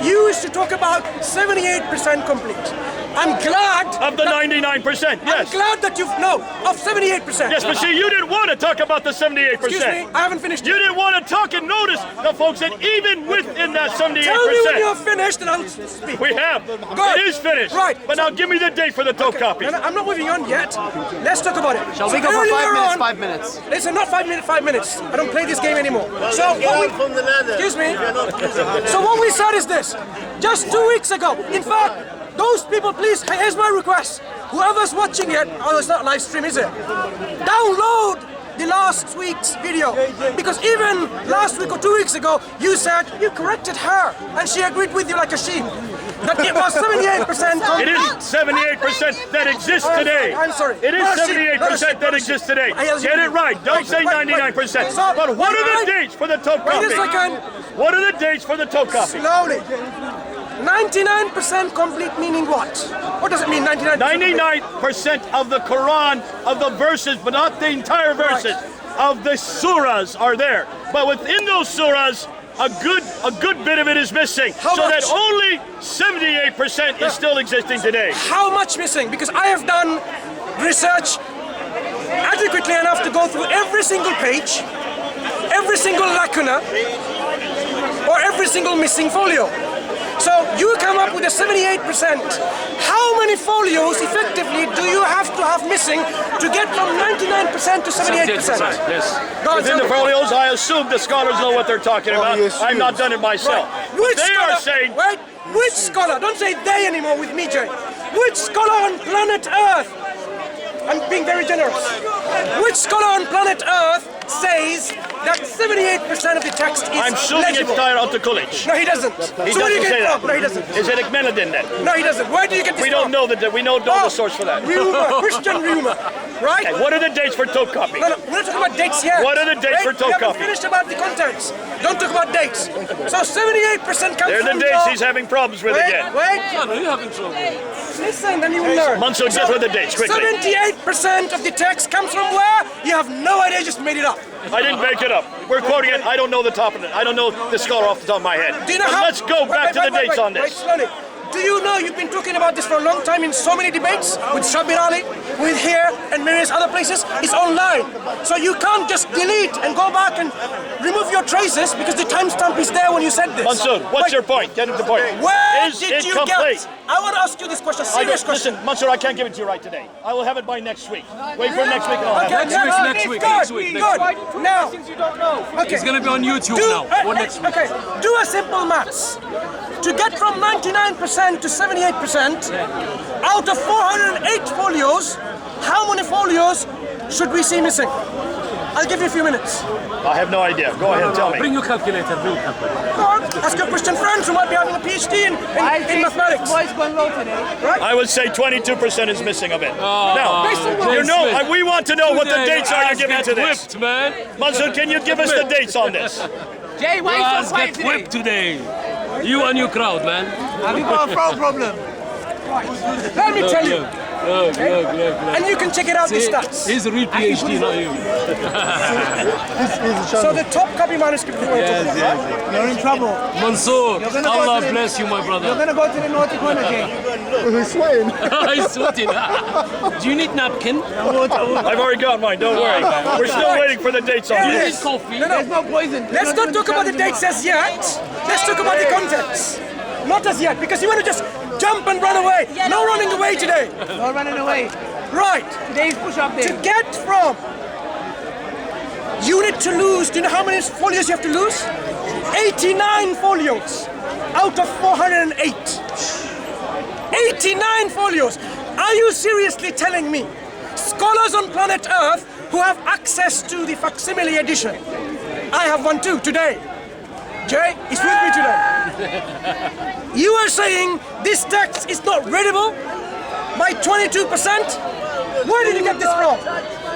you used to talk about 78% complete. I'm glad of the 99%. Yes. I'm glad that of 78%. Yes, but see, you didn't want to talk about the 78%. Excuse me, I haven't finished. You didn't want to talk and notice the folks that even within that 78%. Tell me when you're finished and I'll speak. We have. Good. It is finished. Right. But now give me the date for the Topkapi. No, I'm not moving on yet. Let's talk about it. Shall we go for 5 minutes? 5 minutes. Listen, not 5 minutes. 5 minutes. I don't play this game anymore. So excuse me. So what we said is this. Just 2 weeks ago. In fact. Those people, please, here's my request. Whoever's watching it, it's not live stream, is it? Download the last week's video. Because even last week or 2 weeks ago, you said you corrected her and she agreed with you like a sheep. That it was 78%. It isn't 78% that exists today. I'm sorry. It is 78% that exists today. Get it right. Don't say 99%. But what are the dates for the Topkapi? Wait a second. What are the dates for the Topkapi? Slowly. 99% complete meaning what? What does it mean, 99%? 99% of the Qur'an, of the verses, but not the entire verses, of the surahs are there. But within those surahs, a good bit of it is missing. How so much? that only 78% is still existing today. How much missing? Because I have done research adequately enough to go through every single page, every single lacuna, or every single missing folio. So you come up with a 78%. How many folios effectively do you have to have missing to get from 99% to 78%? Yes. Within the folios, I assume the scholars know what they're talking about. I've not done it myself. Right. They are saying... Right? Which scholar, don't say they anymore with me, Jay. Which scholar on planet Earth, I'm being very generous, which scholar on planet Earth says that 78% of the text is I'm assuming legible? it's Tyler Autokulic. No, he doesn't. He So where do you doesn't get say it that. from? No, he doesn't. Is it Ekmenadin then? No, he doesn't. Where do you get this We from? don't know that. We don't know the source for that. Rumor, Christian rumor, right? Okay, what are the dates for Topkapi? No, we're not talking about dates yet. What are the dates for We haven't Topkapi? finished about the contents. Don't talk about dates. So 78% comes They're the from dates he's having problems with again. Wait. No, you're having trouble. Listen, then you will learn. Mansour, get with the dates quickly. 78% of the text comes from where? You have no idea, you just made it up. I didn't make it up. We're quoting it. I don't know the top of it. I don't know the scholar off the top of my head. Do you know But how? let's go back to the dates on Wait, this. slowly. Do you know you've been talking about this for a long time in so many debates with Shabir Ali, with here and various other places? It's online. So you can't just delete and go back and remove your traces because the timestamp is there when you said this. Mansour, what's your point? Get to the point. Where Is did it you complete? get? I want to ask you this question, serious question. Listen, Mansour, I can't give it to you right today. I will have it by next week. Wait for next week and I'll have it. Next week. Good. Now, okay. It's gonna be on YouTube now. Or next week. Okay, do a simple maths. To get from 99% to 78%, out of 408 folios, how many folios should we see missing? I'll give you a few minutes. I have no idea. Go ahead, tell me. Bring your calculator. Bring your calculator. Go on, ask your Christian friends who might be having a PhD in mathematics. Right? I would say 22% is missing of it. Now, Based on what? you know, we want to know what the dates are you're giving to this. Whipped, man. Mansour, can you give us the dates on this? Jay, why are you so quiet Get today? whipped today. You and your crowd, man. Have you got a throat problem? Let me tell you, Look. and you can check it out, the stats. He's a real PhD, not you. So the Topkapi manuscript we want to talk about. You're in trouble. Mansour, gonna go Allah to the- bless you, my You're brother. gonna go to the naughty corner, Jay. He's sweating. Do you need napkin? I've already got mine, don't worry. We're still waiting for the dates on Do you this. need coffee? There's no poison. Let's not talk about the dates as yet. Let's talk about the contents. Not as yet, because you want to just jump and run away. No running away today. No running away. Right. Today's push-up day. To get from unit to lose, do you know how many folios you have to lose? 89 folios. out of 408. 89 folios. Are you seriously telling me scholars on planet Earth who have access to the facsimile edition? I have one too today. Jay is with me today. You are saying this text is not readable by 22%? Where did you get this from?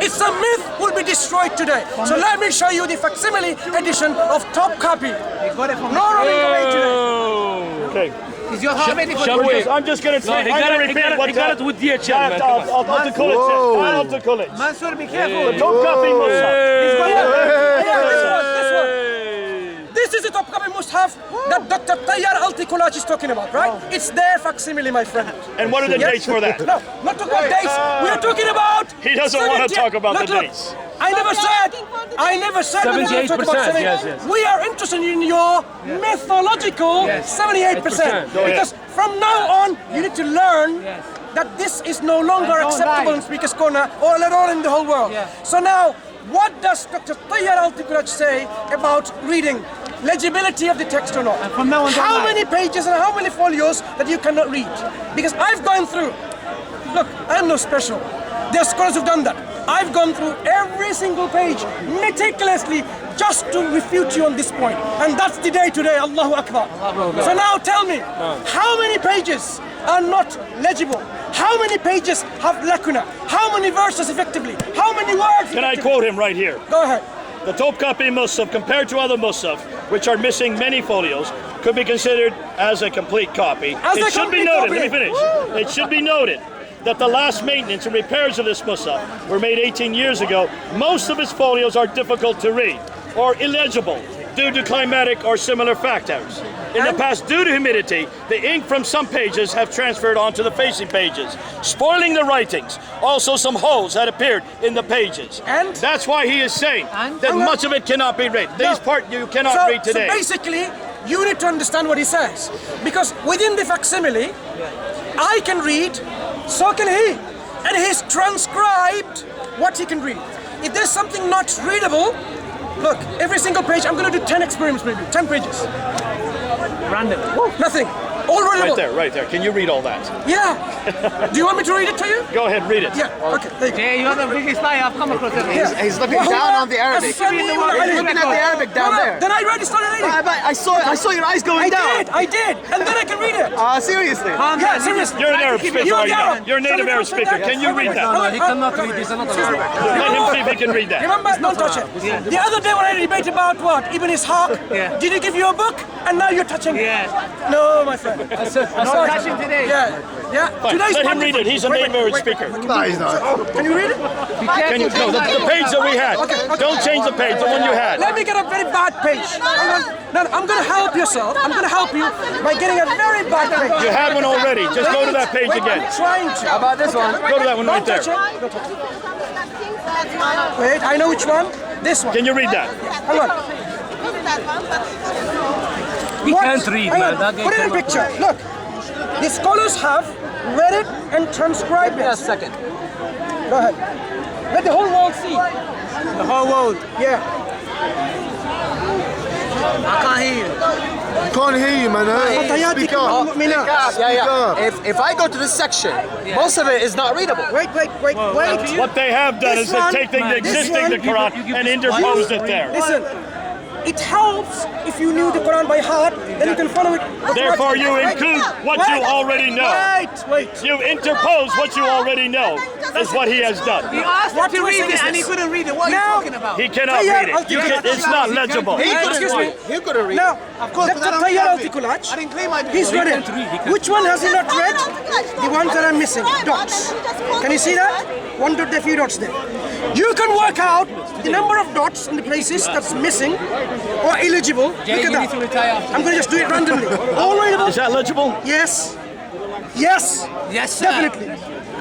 It's a myth will be destroyed today. So let me show you the facsimile edition of Topkapi. You got it from No running away today. Okay. Is your heart ready for Shall we? I'm just going to say, he I'm got going it, to repeat what he got it with DHL, man. I'll call it. I'll call it. Mansur, be careful. Topkapi Musaf. This is the Topkapi Mus'haf that Dr. Tayyar Altikulach is talking about, right? It's their facsimile, my friend. And what are the dates for that? No, not talking about dates. We are talking about. He doesn't want to talk about the Look, dates. I never said we were going to talk about 78%, yes. We are interested in your mythological 78%. Because from now on, you need to learn that this is no longer acceptable in Speaker's Corner or at all in the whole world. So now, what does Dr. Tayyar Altikulach say about reading? Legibility of the text or not? from now on, don't how lie. many pages and how many folios that you cannot read? Because I've gone through. Look, I'm no special. There are scholars who've done that. I've gone through every single page meticulously just to refute you on this point. And that's the day today, Allahu Akbar. So now tell me, how many pages are not legible? How many pages have lacuna? How many verses effectively? How many words? Can I quote him right here? Go ahead. The Topkapi Musaf, compared to other Musaf, which are missing many folios, could be considered as a complete copy. As a It should be complete noted, copy. let me finish. It should be noted that the last maintenance and repairs of this Musaf were made 18 years ago. Most of its folios are difficult to read or illegible due to climatic or similar factors. In the past, due to humidity, the ink from some pages have transferred onto the facing pages, spoiling the writings. Also, some holes had appeared in the pages. And? That's why he is saying that much of it cannot be read. These part you cannot read today. So basically, you need to understand what he says. Because within the facsimile, I can read, so can he. And he's transcribed what he can read. If there's something not readable, look, every single page, I'm going to do 10 experiments maybe, 10 pages. Random. Nothing. All readable. Right there. Can you read all that? Yeah. Do you want me to read it to you? Go ahead, read it. Yeah. Okay. There you go. Yeah, you're the biggest liar I've come across ever. Yeah. He's looking down on the Arabic. He's looking at the Arabic down there. Then I read it, started reading. I saw your eyes going down. I did. And then I can read it. Seriously. Yeah, seriously. You're an Arab speaker, You're are you Arab. not? You're a native Arab speaker. Can you read that? No, he cannot read. He's not an Arabic. Let him see if he can read that. Remember, don't touch it. The other day when I debate about what? Ibn Ishaq, did he give you a book? And now you're touching it. Yeah. No, my friend. No touching today. Yeah. Today's Let him Monday. read it. He's a native Arab speaker. No, he's not. Can you read it? Can you? No, the page that we had. Don't change the page, the one you had. Let me get a very bad page. No, I'm going to help yourself. I'm going to help you by getting a very bad page. You had one already. Just go to that page Wait, again. I'm trying to. How about this one? Go to that one right Don't there. touch it. Don't touch it. Wait, I know which one. This one. Can you read that? Hang on. He can't read, Hang man. on. That guy Put it in cannot picture. Look, the scholars have read it and transcribed it. Just a second. Go ahead. Let the whole world see. The whole world. Yeah. I can't hear you. Can't hear you, man. Speak up. Yeah. If I go to this section, most of it is not readable. Wait. What they have done This is they've one- taken the this existing one- the Quran and interposed it there. Listen, it helps if you knew the Quran by heart, then you can follow it. Therefore, you include what you already know. Wait. You interpose what you already know, is what he has done. You asked him What to we're read saying it is and he this. couldn't read it. What are you Now- talking about? He cannot read it. It's not legible. Excuse me. He could have read. Now, Of course, Dr. Tayyar Altikulach, I didn't claim I did. he's read it. Which one has he not read? The ones that are missing, dots. Can you see that? One dot, there are few dots there. You can work out the number of dots in the places that's missing or illegible. Look at you need to that. retire after I'm going to just do it randomly. All readable? Is that legible? Yes, Yes, sir. definitely.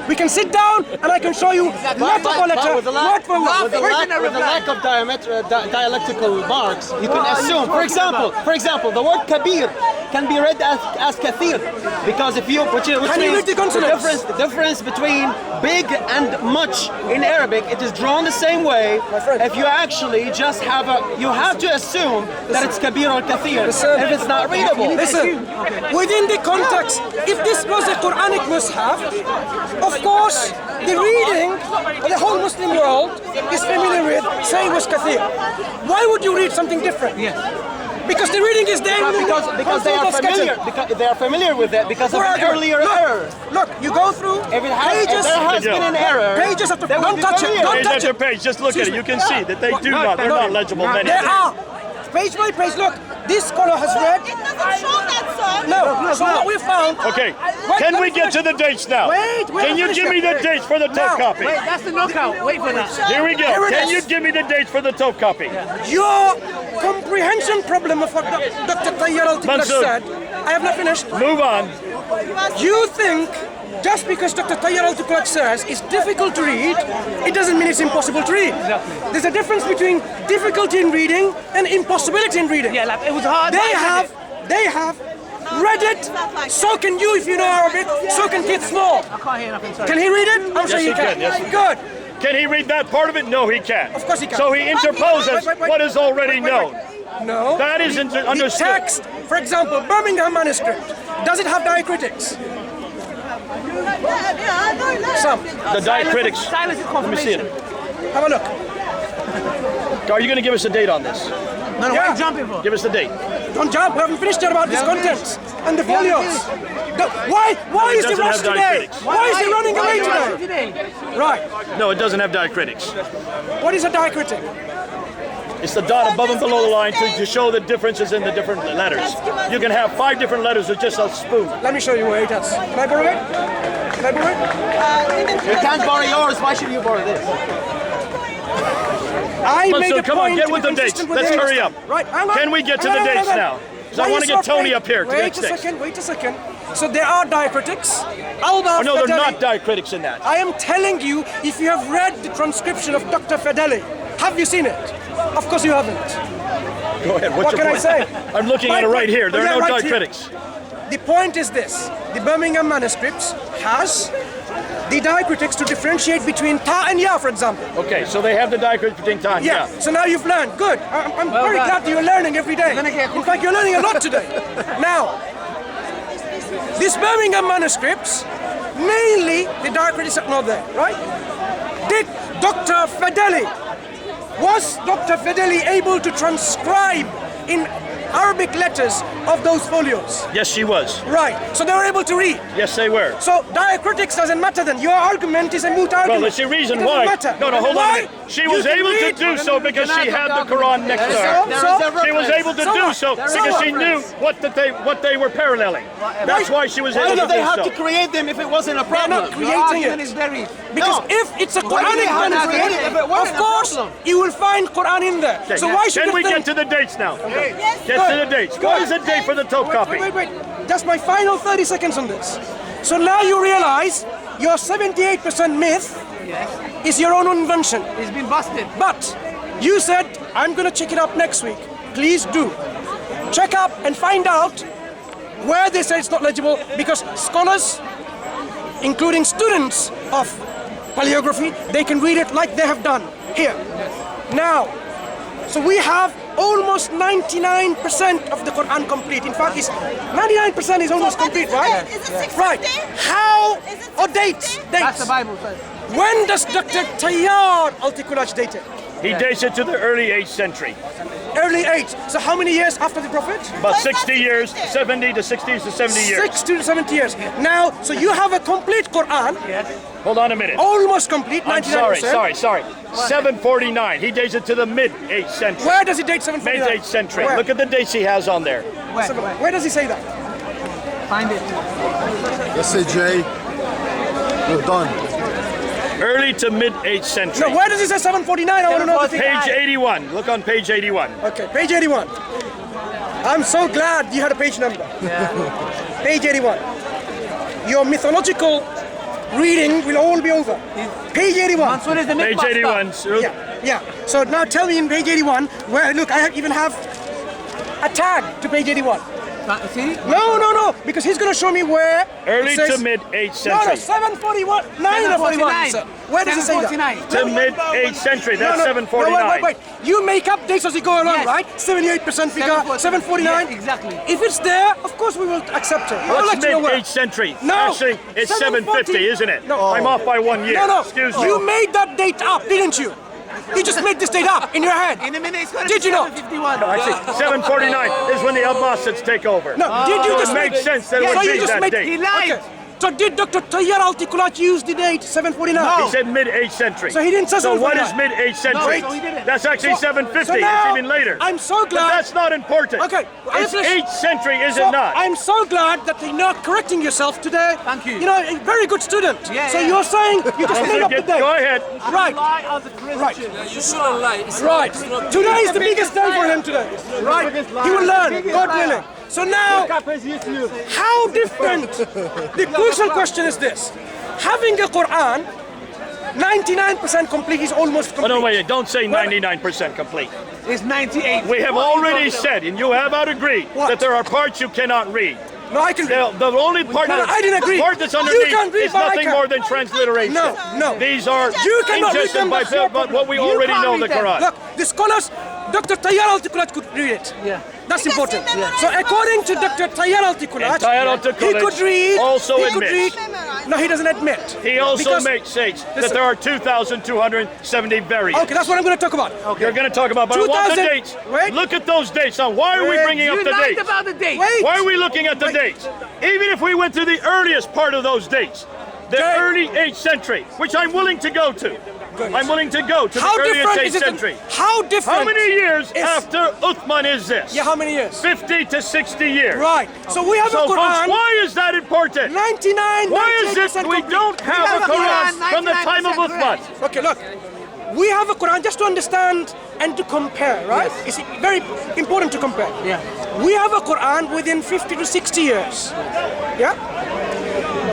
We can sit down and I can show you letter for letter, with the word for word. with the lack of dialectical marks, you can assume. For example, the word kabir can be read as kathir, because if you which Can you means read the consonants? the difference between big and much in Arabic, it is drawn the same way. friend. If you actually just have you have to assume that it's kabir or kathir if it's not readable. Listen, within the context, if this was a Quranic mushaf, of course, the reading of the whole Muslim world is familiar with, say, was kathir. Why would you read something different? Because the reading is there. Because they are familiar. Because they are familiar with it because of an earlier error. Look, you go through If pages. there has been an error, Pages after. they will Don't be touch it. familiar. Don't Page touch after it. page, just look at it. You can see that they do No, not. They're no. not legible many. There are page by page. Look, this scholar has read. It doesn't show that, sir. No, so what we found. Okay, Wait, can let we me get finish. to the dates now? Wait, Can you give me the dates for the Topkapi? Wait, that's the knockout. Wait for that. Here we go. Here it Can is. you give me the dates for the Topkapi? Your comprehension problem of what Dr. Tayyar al-Tiklaq Mansoor. said. I have not finished. Move on. You think just because Dr. Tayyar al-Tiklaq says it's difficult to read, it doesn't mean it's impossible to read. There's a difference between difficulty in reading and impossibility in reading. Yeah, like it was hard. They have read it. So can you if you know Arabic. So can kids small. I can't hear nothing. Sorry. Can he read it? I'm sure Yes, he he can. can, yes, he Good. Can he read that part of it? No, he can't. Of course he can. So he interposes Wait. what is already Wait. known. No. That isn't The understood. text, for example, Birmingham manuscript. Does it have diacritics? Yeah, I know that. Some. The diacritics. Silence is Let me see confirmation. it. Have a look. Are you going to give us a date on this? No, what Yeah. are you jumping for? Give us the date. Don't jump. We haven't finished yet about these contents and the folios. Why is the doesn't rush have today? diacritics. Why is he running away Why today? today? Right. No, it doesn't have diacritics. What is a diacritic? It's the dot above and below the line to show the differences in the different letters. You can have 5 different letters with just a spoon. Let me show you where it is. Can I borrow it? Can I borrow it? You can't borrow yours. Why should you borrow this? I Mansoor, made a come on, point get to with be the dates. consistent with Let's the hurry English up. stuff. Right, hang on. Can we get to the Hang on, dates hang on. now? 'Cause I Why want is to get your Tony face- up here to Wait a second. So there are diacritics. Alba Oh, no, they're Fedeli. not diacritics in that. I am telling you, if you have read the transcription of Dr. Fedeli, have you seen it? Of course you haven't. Go ahead. What's What your can I point? say? I'm looking at it right here. There Yeah, are no right here. diacritics. The point is this: the Birmingham manuscripts has the diacritics to differentiate between ta and ya, for example. Okay, so they have the diacritics between time. Yeah. So now you've learned. Good. I'm very done. glad that you're learning every day. In fact, you're learning a lot today. Now, these Birmingham manuscripts, mainly the diacritics are not there, right? Did Dr. Fedeli, was Dr. Fedeli able to transcribe in Arabic letters of those folios? Yes, she was. Right. So they were able to read. Yes, they were. So diacritics doesn't matter then. Your argument is a moot argument. Well, it's the reason It doesn't why. matter. No, hold on a Why? minute. She You was can able to read- do so because she had the Quran next to So- her. She was able to So do what? so So because she what? knew what they were paralleling. That's why she was Why able did to they do have so. to create them if it wasn't a They're problem? not creating Argument it. is very. Because No. if it's a Why do they Quranic have to manuscript, create it if it wasn't of a course problem? you will find Quran in there. Okay, So why should Can you we think... get to the dates now? Yes, Get to the dates. What is the date for the Topkapi? Wait. That's my final 30 seconds on this. So now you realize your 78% myth is your own invention. It's been busted. But you said, I'm going to check it up next week. Please do. Check up and find out where they say it's not legible, because scholars, including students of paleography, they can read it like they have done here. Now, so we have almost 99% of the Quran complete. In fact, 99% is almost complete, right? Is it 650? Right. How? Is it Or dates. 650? That's the Dates. Bible. Sir. When does Dr. Tayyar al-Tiklaq date it? He dates it to the early 8th century. Early 8. So how many years after the Prophet? About 60 years, 70 to 60 to 70 years. 60 to 70 years. Now, so you have a complete Quran, Hold on a minute. almost complete, 99%. I'm sorry. 749. He dates it to the mid-8th century. Where does he date 749? Mid-8th century. Where? Look at the dates he has on there. Where does he say that? Find it. Let's say Jay, we're done. Early to mid-8th century. No, where does he say 749? I want to know the thing. Page 81. Look on page 81. Okay, page 81. I'm so glad you had a page number. Page 81. Your mythological reading will all be over. Page 81. Mansoor is the Page mythbuster. 81. Sir. Yeah. So now tell me in page 81, where, look, even have a tag to page 81. See? No, because he's going to show me where Early it says, to mid 8th No, century. 741, 941. sir. Where does it say that? 749. To mid 8th century. That's 749. Wait. You make updates as you go along, Yes. right? 78% figure, 749. Yes, exactly. If it's there, of course we will accept it. I'll What's let you know mid where. 8th century? No. Actually, it's 750, isn't it? No. I'm off by 1 year. No. Excuse me. You made that date up, didn't you? You just made this date up in your head. In a minute, it's going to Did be you not? 751. Actually, 749 is when the Abbasids take over. No, did you just It makes sense that it so would you be just that made date. He lied. Okay. So did Dr. Tayyar Al-Tikulat use the date 749? He said mid 8th century. So he didn't say So what is 749? mid 8th century? No, he didn't. That's actually So- 750. so now, it's even later. I'm so But glad. that's not important. Okay, It's I'm- 8th century, is So it not? I'm so glad that you're not correcting yourself today. Thank you. You know, a very good student. Yeah, so yeah. you're saying you just made up the date. Go ahead. Right. Lie as a Christian. Right. You shouldn't lie. It's Right. It's not Today is the biggest day for him today. Right. He will learn, God willing. So now, how different? The crucial question is this. Having a Qur'an, 99% complete is almost complete. Oh, no, wait, don't say 99% complete. It's 98. We have already said, and you have out agreed, What? that there are parts you cannot read. No, I can read. The only part, No, I didn't agree. the part that's You underneath can read, is but I nothing can't. more than transliteration. No. These are You cannot read ingested them, by that's your but what we You already can't know read the them. Quran. Look, the scholars, Dr. Tayyar Al-Tikulat could read it. Yeah. That's Because important. he memorized So according to Dr. Tayyar Al-Tikulat, And Tayyar Al-Tikulat he could read. also he could admits. read. No, he doesn't admit. He also Because- states that Listen. there are 2,270 variants. Okay, that's what I'm going to talk about. You're going to talk about, but I want the 2000 dates. Wait. Look at those dates. Now, why are we Wait. bringing up You the lied dates? about the date. Wait. Why are we looking at the Wait. dates? Even if we went to the earliest part of those dates, the Okay. early 8th century, which I'm willing to go to. I'm willing to go to How the earliest different 8th is it? century. How different? How many years is- after Uthman is this? Yeah, how many years? 50 to 60 years. Right. So we have So, a folks, Quran. why is that important? 99. Why is it 98% we complete. don't have a have a Quran Quran from the time of 99% Uthman? correct. Okay, look. We have a Quran just to understand and to compare, right? It's very important to compare. Yeah. We have a Quran within 50 to 60 years. Yeah?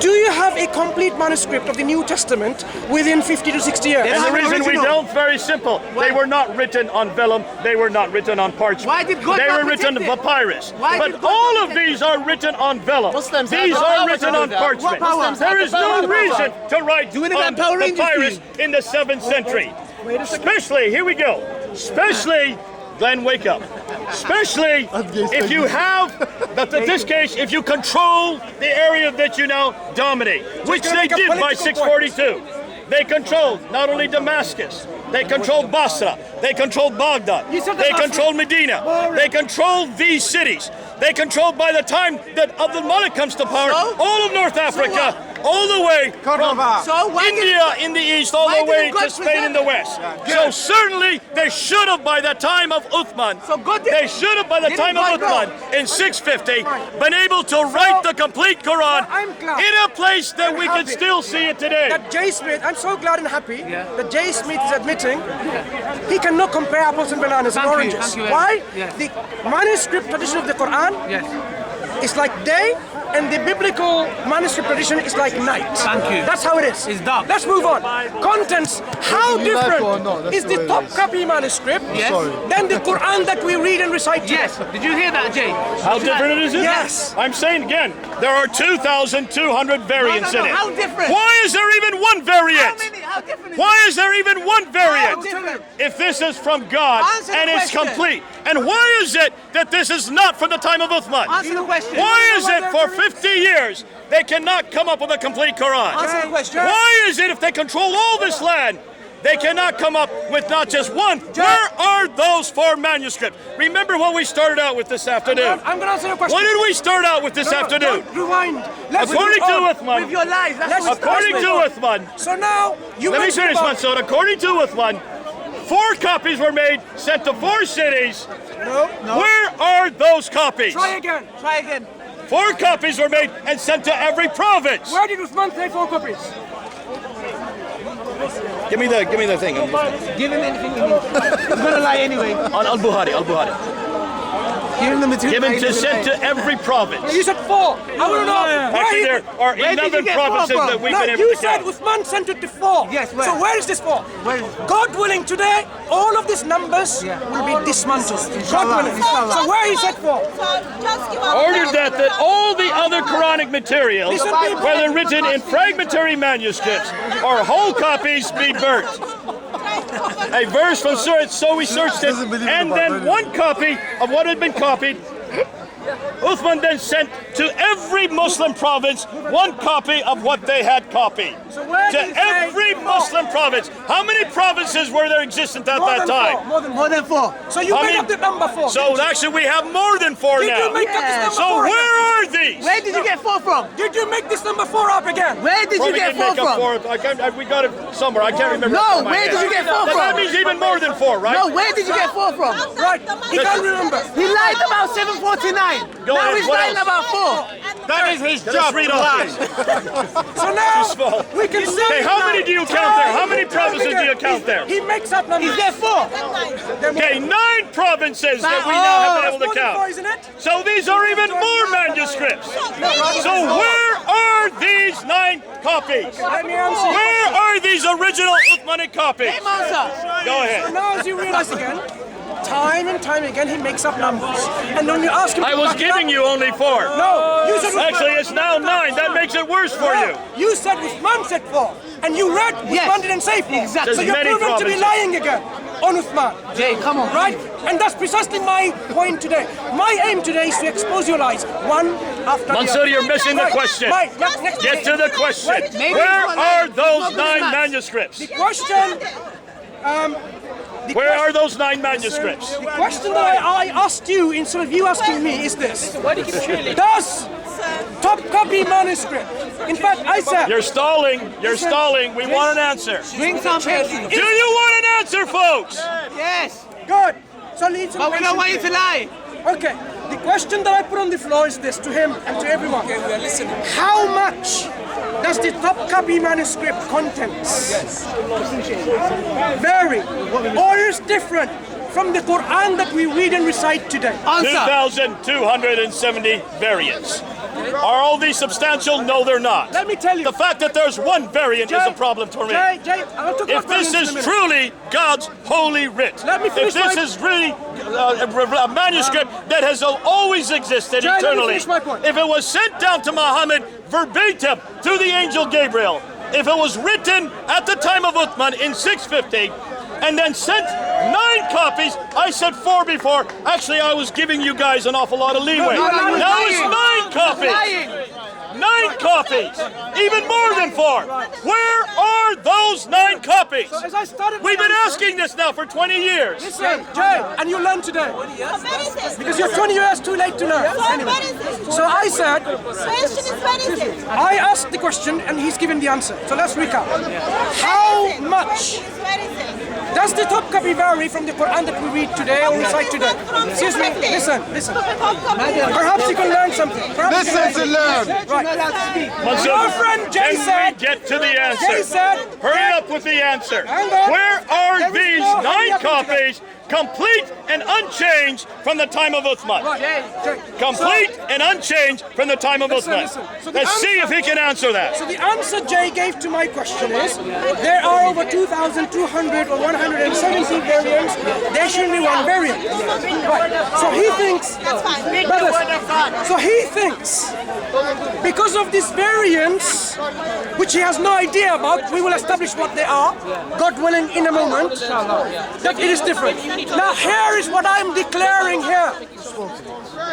Do you have a complete manuscript of the New Testament within 50 to 60 years? And the Not reason we original. don't, very simple. They were not written on vellum. They were not written on parchment. Why did God They not were written on protect it? papyrus. Why But did God all not of protect these are written on vellum. Muslims have These the are power written to on do that. parchment. What power? There is no reason to write Doing it on on Power Rangers papyrus thing. in the 7th century. Especially, here we go. Especially, Glenn, wake up. Especially if you have, that in this case, if you control the area that you now dominate, which gonna they make a did by political 642. They controlled not only Damascus, they controlled Basra, they controlled Baghdad, You said that they last controlled week. Medina, Boring. they controlled these cities. They controlled by the time that Abdul Malik comes to power, So? all of North Africa, all the way from So why India in the east, all why the way didn't God to Spain in the preserve west. So certainly they should have, by the time of Uthman, So God did- they should have, by the didn't time of God know? Uthman in 650, been able to write the complete Quran I'm glad. in a place that I'm we can happy still see it today. That Jay Smith, I'm so glad and happy that Jay Smith is admitting he cannot compare apples and bananas and Thank you, oranges. thank you. Why? Yeah. The manuscript tradition of the Quran Yes. is like day, and the biblical manuscript tradition is like night. Thank you. That's how it is. It's dark. Let's move on. Contents. How Whether you like it or different not, that's is the the way it is. Topkapi manuscript Yes. Sorry. than the Quran that we read and recite today? Yes. Did you hear that, Jay? How different is it? Yes. I'm saying again, there are 2,200 variants No, in it. how different? Why is there even one variant? How many? How different is Why is there even one variant? How different? If this is from God Answer the and it's question. complete, and why is it that this is not from the time of Uthman? Answer the question. Why is why it they're for very- 50 years they cannot come up with a complete Quran? Answer the question. Why is it if they control all this land, they cannot come up with not just one? Where are those 4 manuscripts? Remember what we started out with this afternoon. I'm going to answer your question. What did we start out with this No, afternoon? don't rewind. Let's According move to on. Uthman, With your lies. That's Let's- what according to Uthman, So now you let me mentioned finish, about- Mansour. According to Uthman, 4 copies were made, sent to 4 cities. No. Where are those copies? Try again. Try again. 4 copies were made and sent to every province. Where did Uthman say 4 copies? Give me the thing. Give him anything he needs. He's gonna lie anyway. On Al-Buhari. given to sent to every province. You said 4. I want to know. Actually, there are 11 provinces that we've been able you to said count. Uthman sent it to 4. Yes, where? So where is this for? God willing, today, all of these numbers will be dismantled. God willing. So where is it for? Ordered that all the other Quranic materials, whether written in fragmentary manuscripts or whole copies, be burnt. A verse from Surah, so we searched it, and then one copy of what had been copied. Uthman then sent to every Muslim province one copy of what they had copied. where To did he say every four? Muslim province. How many provinces were there existent at that time? More than 4. So you How made many- up the number 4. So actually we have more than 4 Did now. you make up this number So 4 where again? are these? Where did you get 4 from? Did you make this number 4 up again? Where did you Probably get did make 4 up from? 4. I can't, we got it somewhere. I can't remember. No, off the top of my where head. did you get 4 Then that from? means even more than 4, right? No, where did you get 4 from? Right, he can't remember. He lied about 749. Go now ahead, he's what lying else? about 4. That is his Let's job read to off lie. this. So now small. we can say. Okay, how many do you count there? How many provinces do you count there? He makes up numbers. Is there 4? Okay, 9 provinces that we now have been able to More than 4, count. isn't it? So these are even more manuscripts. So where are these 9 copies? Let me answer you. Where are these original Uthmanic copies? Same answer. Go So ahead. now, as you realize again, time and time again, he makes up numbers. And when you ask him, I was giving you only 4. No, you said Actually, it's now 9. That makes it worse for you. You said Uthman said 4, and you read Yes. Uthman didn't say 4. Exactly. So you're There's many proven to be provinces. lying again on Uthman. Jay, come on. Right? And that's precisely my point today. My aim today is to expose your lies, one after the Mansur, other. you're missing the Right, question. right, next Get to the question. Maybe Where it's one are nine. those It's not 9 gonna match. manuscripts? The question, Where are those 9 manuscripts? the question that I asked you instead of you asking me is this. Does Topkapi manuscript, in fact, I said, You're stalling. You're stalling. We want an answer. Bring something. Do you want an answer, folks? Yes. good. So lead some But we don't patience want you here. to lie. Okay, the question that I put on the floor is this to him and to everyone. Okay, we are listening. How much does the Topkapi manuscript contents vary or is different from the Qur'an that we read and recite today? Answer. 2,270 variants. Are all these substantial? No, they're not. Let me tell you. The fact that there's one variant is a problem for me. Jay, I'll talk If about this variants in a is minute. truly God's holy writ, Let me if finish this my- is really a manuscript that has always existed Jay, let me eternally, finish my point. if it was sent down to Muhammad verbatim through the angel Gabriel, if it was written at the time of Uthman in 650, and then sent 9 copies, I said 4 before. Actually, I was giving you guys an awful lot of leeway. No, no, Now you're it's lying. 9 copies. Lying. 9 copies, even more than 4. Where are those 9 copies? So as I started my We've been answer- asking this now for 20 years. Listen, Jay, and you learn today. Because you're 20 years too late to learn. Anyway. So I said, I asked the question and he's given the answer. So let's recap. How much does the Topkapi vary from the Quran that we read today or recite today? Excuse me, listen. Perhaps you can learn something. Perhaps you Listen can to learn. Right. Mansur, Your friend Jay can said, we get to the Jay answer? said, Hurry up with the answer. Hang on. Where are There is these no hurry 9 up into copies, complete and unchanged from the time of Uthman? Right. Jay. Complete and unchanged from the time of Listen, Uthman. listen. So the Let's see if answer- he can answer that. So the answer Jay gave to my question is, there are over 2,200 or 170 variants. There should be one variant. Right. So he thinks, brothers, so he thinks, because of these variants, which he has no idea about, we will establish what they are, God willing, in a moment, that it is different. Now here is what I'm declaring here.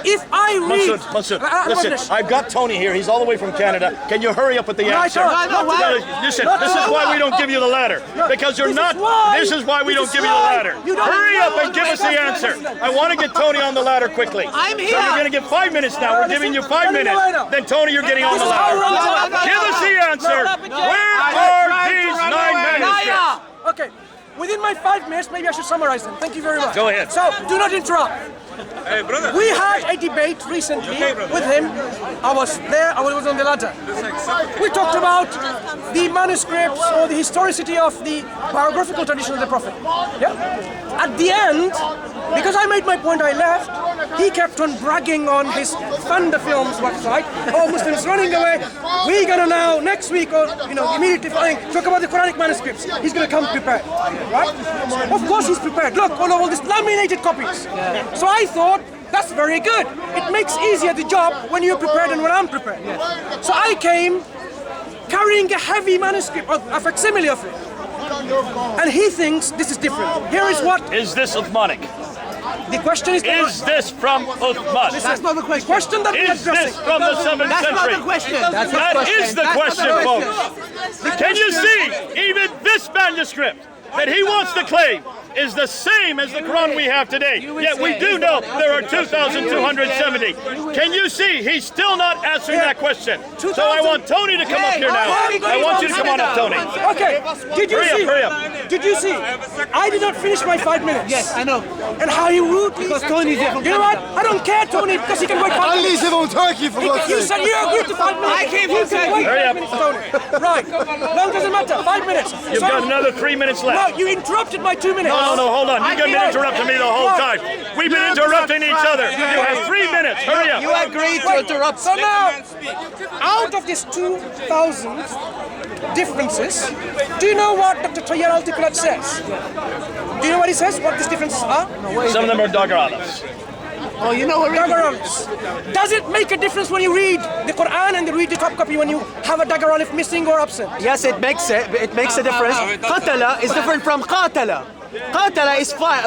If I read... Mansur, I'm listen, finished. I've got Tony here. He's all the way from Canada. Can you hurry up with the No, I answer? can't. No, why? Listen, Not this is to- why we don't give you the ladder. Because you're This not. is why- This is why we this don't is give you the why ladder. you don't Hurry know up and the give way us the that's answer. done. I want to get Tony on the ladder quickly. I'm So here. you're going to get 5 minutes now. We're giving you 5 No, no, minutes. no, no. Then Tony, you're getting on This the is how ladder. we're- No, Give us the answer. No, Where are these 9 manuscripts? Okay, within my 5 minutes, maybe I should summarize them. Thank you very much. Go ahead. So, do not interrupt. Hey, brother. We had a debate recently with him. I was there, I was on the ladder. We talked about the manuscripts or the historicity of the biographical tradition of the Prophet. Yeah? At the end, because I made my point, I left, he kept on bragging on his Thunder Films website. Oh, Muslims running away. We're gonna now, next week, or immediately following, talk about the Quranic manuscripts. He's gonna come prepared, right? Of course he's prepared. Look, all these laminated copies. So I thought, that's very good. It makes easier the job when you're prepared and when I'm prepared. So I came carrying a heavy manuscript, a facsimile of it. And he thinks this is different. Here is what... Is this Uthmanic? The question is... Is this from Uthman? That's not the question. The question that we're Is addressing... this from the 7th That's not century? the question. That is the question, folks. Can you see, even this manuscript that he wants to claim is the same as the Quran we have today. Yet we do know there are 2,270. Can you see he's still not answering that question? So I want Tony to come up here now. I want you to come on up, Tony. Okay, did you see? Hurry up. Did you see? I did not finish my 5 minutes. Yes, I know. And how you rudely... Because Tony's here from You know what? I don't care, Tony, because he can wait 5 At minutes. least on Turkey for God's You sake. said you agreed to 5 minutes. I came You from can Turkey. wait Hurry 5 up. minutes, Tony. Right. No, it doesn't matter. 5 minutes. You've got another 3 minutes left. No, you interrupted my 2 minutes. No, hold on. You've been interrupting me the whole time. We've been interrupting each other. You have 3 minutes. Hurry up. You agreed to interrupt. So now, out of these 2,000 differences, do you know what Dr. Tayyar Al-Tiqrat says? Do you know what he says? What these differences are? Some of them are Dagaranas. Oh, you know what? Dagger alif. Does it make a difference when you read the Qur'an and read the Topkapi when you have a dagger alif missing or absent? Yes, it makes a difference. Qatala is different from qatala. Qatala is fought.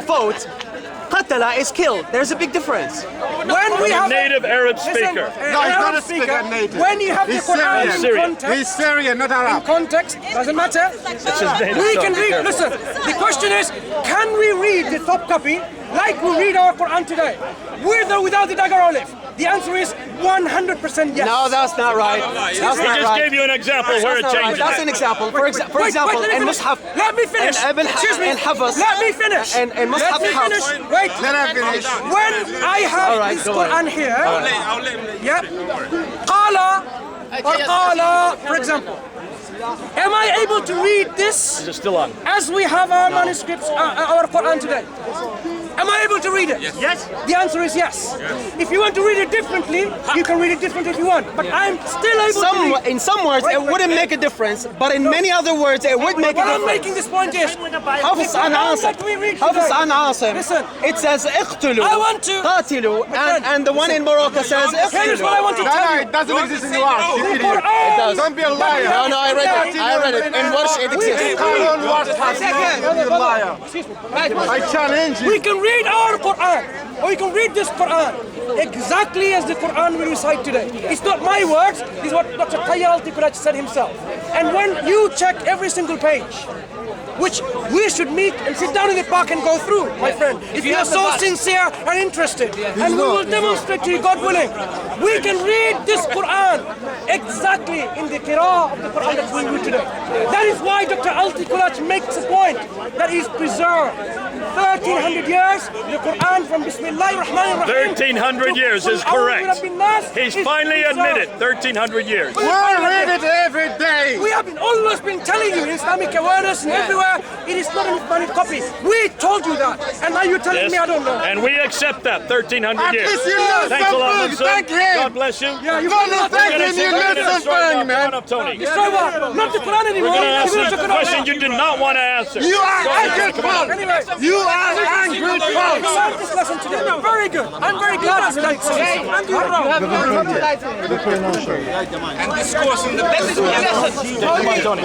Qatala is killed. There's a big difference. When we have Native Arab speaker. No, he's not a speaker, native. When you have the He's Qur'an in Syrian. context, He's Syrian, not in Arab. context, doesn't matter. his name, We so can be read, careful. listen, the question is, can we read the Topkapi like we read our Qur'an today? With or without the dagger alif? The answer is 100% yes. No, that's not right. That's He not just right. gave you an example where it That's not right. changes. That's an example. For Wait, example, let me in finish. Mus'haf. Let me finish. And Excuse me. and Hafs. Let me finish. And Let Mus'haf me Hafs. finish. Wait. Let her finish. When I have All right, this go Qur'an here, I'll let him. yep. Qala or qala, for example. Am I able to read this Is it still on? as we have our manuscripts, our Qur'an today? Am I able to read it? Yes. The answer is yes. If you want to read it differently, you can read it differently if you want. But I'm still able to read. In some words, it wouldn't make a difference, but in many other words, it would make a What I'm difference. making this point is, Hafs an Asim. Hafs an Asim. Listen. It says اقتلوا. I want to- قاتلوا. And the one in Morocco says here's what I اقتلوا. want to No, tell no, you. it doesn't exist in the Arab. You The idiot. Qur'an- Don't be a liar. No, I read it. In Warsh it exists. Carol was a liar. I challenge you. We can read our Qur'an, or we can read this Qur'an exactly as the Qur'an we recite today. It's not my words, it's what Dr. Tayyar Al-Tiqrat said himself. And when you check every single page, which we should meet and sit down in the park and go through, my friend. If you are so sincere and interested, and we will demonstrate to you, God willing, we can read this Quran exactly in the qira'ah of the Quran that we read today. That is why Dr. Al-Tiqrat makes a point that is preserved. 1300 years, the Quran from Bismillahir Rahmanir Rahim. 1300 years is correct. He's finally admitted 1300 years. We read it every day. We have always been telling you in Islamic awareness and everywhere, it is not an Islamic copy. We told you that, and now you're telling Yes. me I don't know. And we accept that 1300 At years. least you know Thanks a lot, something. Mansoor. Thank him. God bless you. Yeah, you No, no, thank We're him. You gonna know destroy something, that. man. Come on up, Tony. Destroy what? Not the Quran anymore. We're going to You're answer gonna the check it out question now. you did not want to answer. You are angry punk. Anyway, You are angry you punk. learned this lesson today. Very good. I'm very glad you learned this. And discourse in the best Come on, Tony.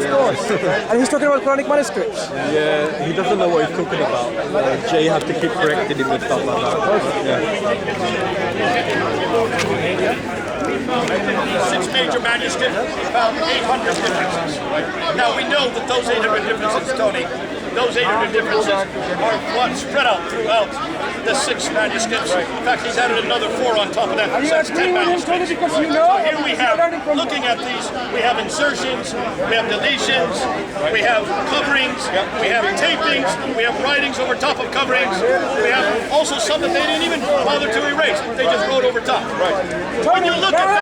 Yeah, of course. And he's talking about Quranic manuscripts. Yeah, he doesn't know what he's talking about. Jay have to keep correcting him and stuff like that. Six major manuscripts found 800 differences. Now we know that those 800 differences, Tony, those 800 differences are what spread out throughout the 6 manuscripts. In fact, he's added another 4 on top of that. So that's 10 manuscripts. So here we have, looking at these, we have insertions, we have deletions, we have coverings, we have tapings, we have writings over top of coverings, we have also some that they didn't even bother to erase. They just wrote over top. When you look at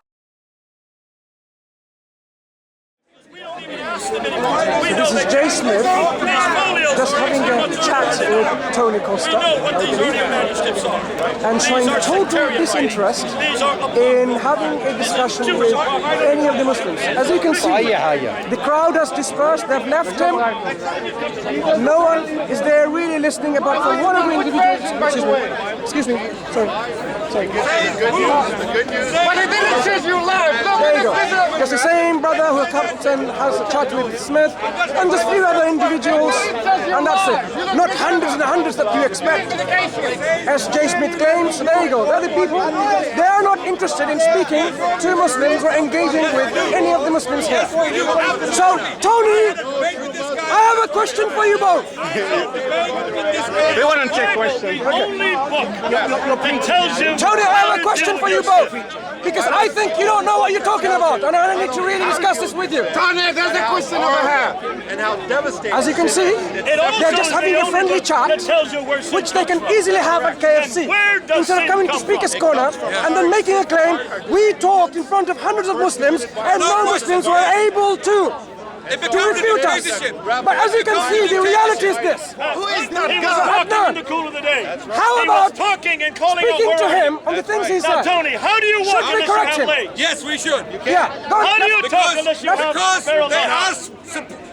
This is Jay Smith just having a chat with Tony Costa, I believe, and showing total disinterest in having a discussion with any of the Muslims. As you can see, the crowd has dispersed, they've left him. No one is there really listening apart from one of the individuals. Excuse me. Sorry. But it didn't say you left. There you go. Just the same brother who comes and has a chat with Smith and just few other individuals, and that's it. Not hundreds and hundreds that you expect. As Jay Smith claims, there you go. They're the people. They are not interested in speaking to Muslims or engaging with any of the Muslims here. So, Tony, I have a question for you both. We want to check questions. only book that tells you. Tony, I have a question for you both. Because I think you don't know what you're talking about, and I need to really discuss this with you. Tony, there's a question over here. And how devastating. As you can see, they're just having a friendly chat, which they can easily have at KFC. Instead of coming to Speaker's Corner and then making a claim, we talked in front of hundreds of Muslims, and no Muslims were able to refute us. But as you can see, the reality is this. Who is that guy? In the cool of the day. How about talking and calling speaking out to him on the things he Now, said? Tony, how do you walk Should we unless you correct have him? legs? Yes, we should. Yeah, go How do on. you talk unless you have barrel knives?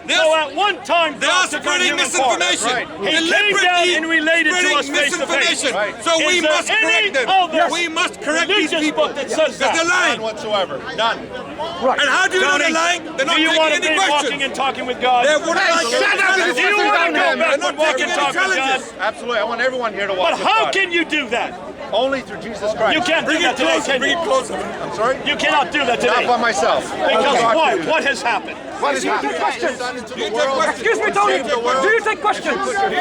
So at one time, They are spreading misinformation. He came down and related to us face to face. So we must correct them. Yes. We must correct these Religious people. book that says Because they're lying. whatsoever. None. And how do you know they're lying? They're not Do you want to taking be any walking questions. and talking with God? They're shut up! Do you want to go back They're and not walk taking and any talk with God? challenges. Absolutely. I want everyone here to walk But with how God. can you do that? Only through Jesus Christ. You can't do Bring that it today, closer. can Bring you? it closer. I'm sorry? You cannot do that Not today. by myself. Because God why? can do it. What has happened? What is Take questions. into You the take world? questions. Excuse me, Tony. Do you take questions? Tony,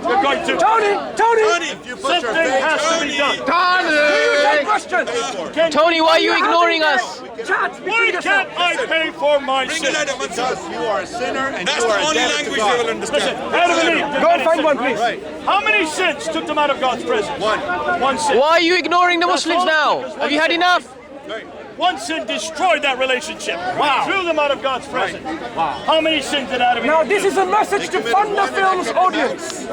you're going to. Tony, You put your Something faith. has to be done. do you take questions? Tony, why are you ignoring us? Chat Why between yourselves. can't I pay for my Bring a sins? letter, man. Because you are a sinner and That's you the are a only debtor to language they will God. understand. Adam and Eve did Go and many find sins. one, please. Right. How many sins took them out of God's presence? One sin. Why are you ignoring the Muslims now? Have you had enough? One sin destroyed that relationship. Threw them out of God's presence. How many sins did Adam and Now Eve this do? is a message to Thunder Films audience.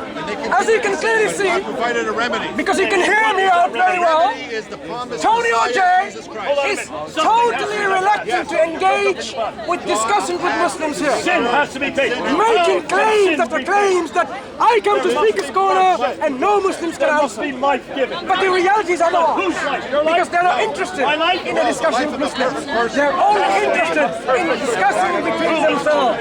As you can clearly see, God provided a remedy. because you can hear me out very well, Remedy is the promise Tony of O'Jay Jesus Christ. is totally reluctant to engage with discussions with Muslims here. Sin has to be paid. Making claims after claims that I come to Speaker's Corner and no Muslims can That must answer. be life-giving. But the realities are not. Whose life? Your life? Because they're not interested My life? in a discussion with Muslims. They're only interested in discussing between themselves.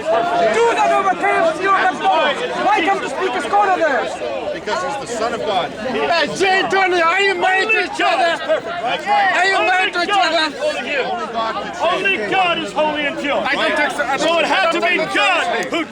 Do that over KFC or McDonald's. Why come to Speaker's Corner there? Because he's the Son of God. Hey, Jay, Tony, are you married to each other? Are you married to each other? Only God is holy and pure. I don't take so. So it had to be God who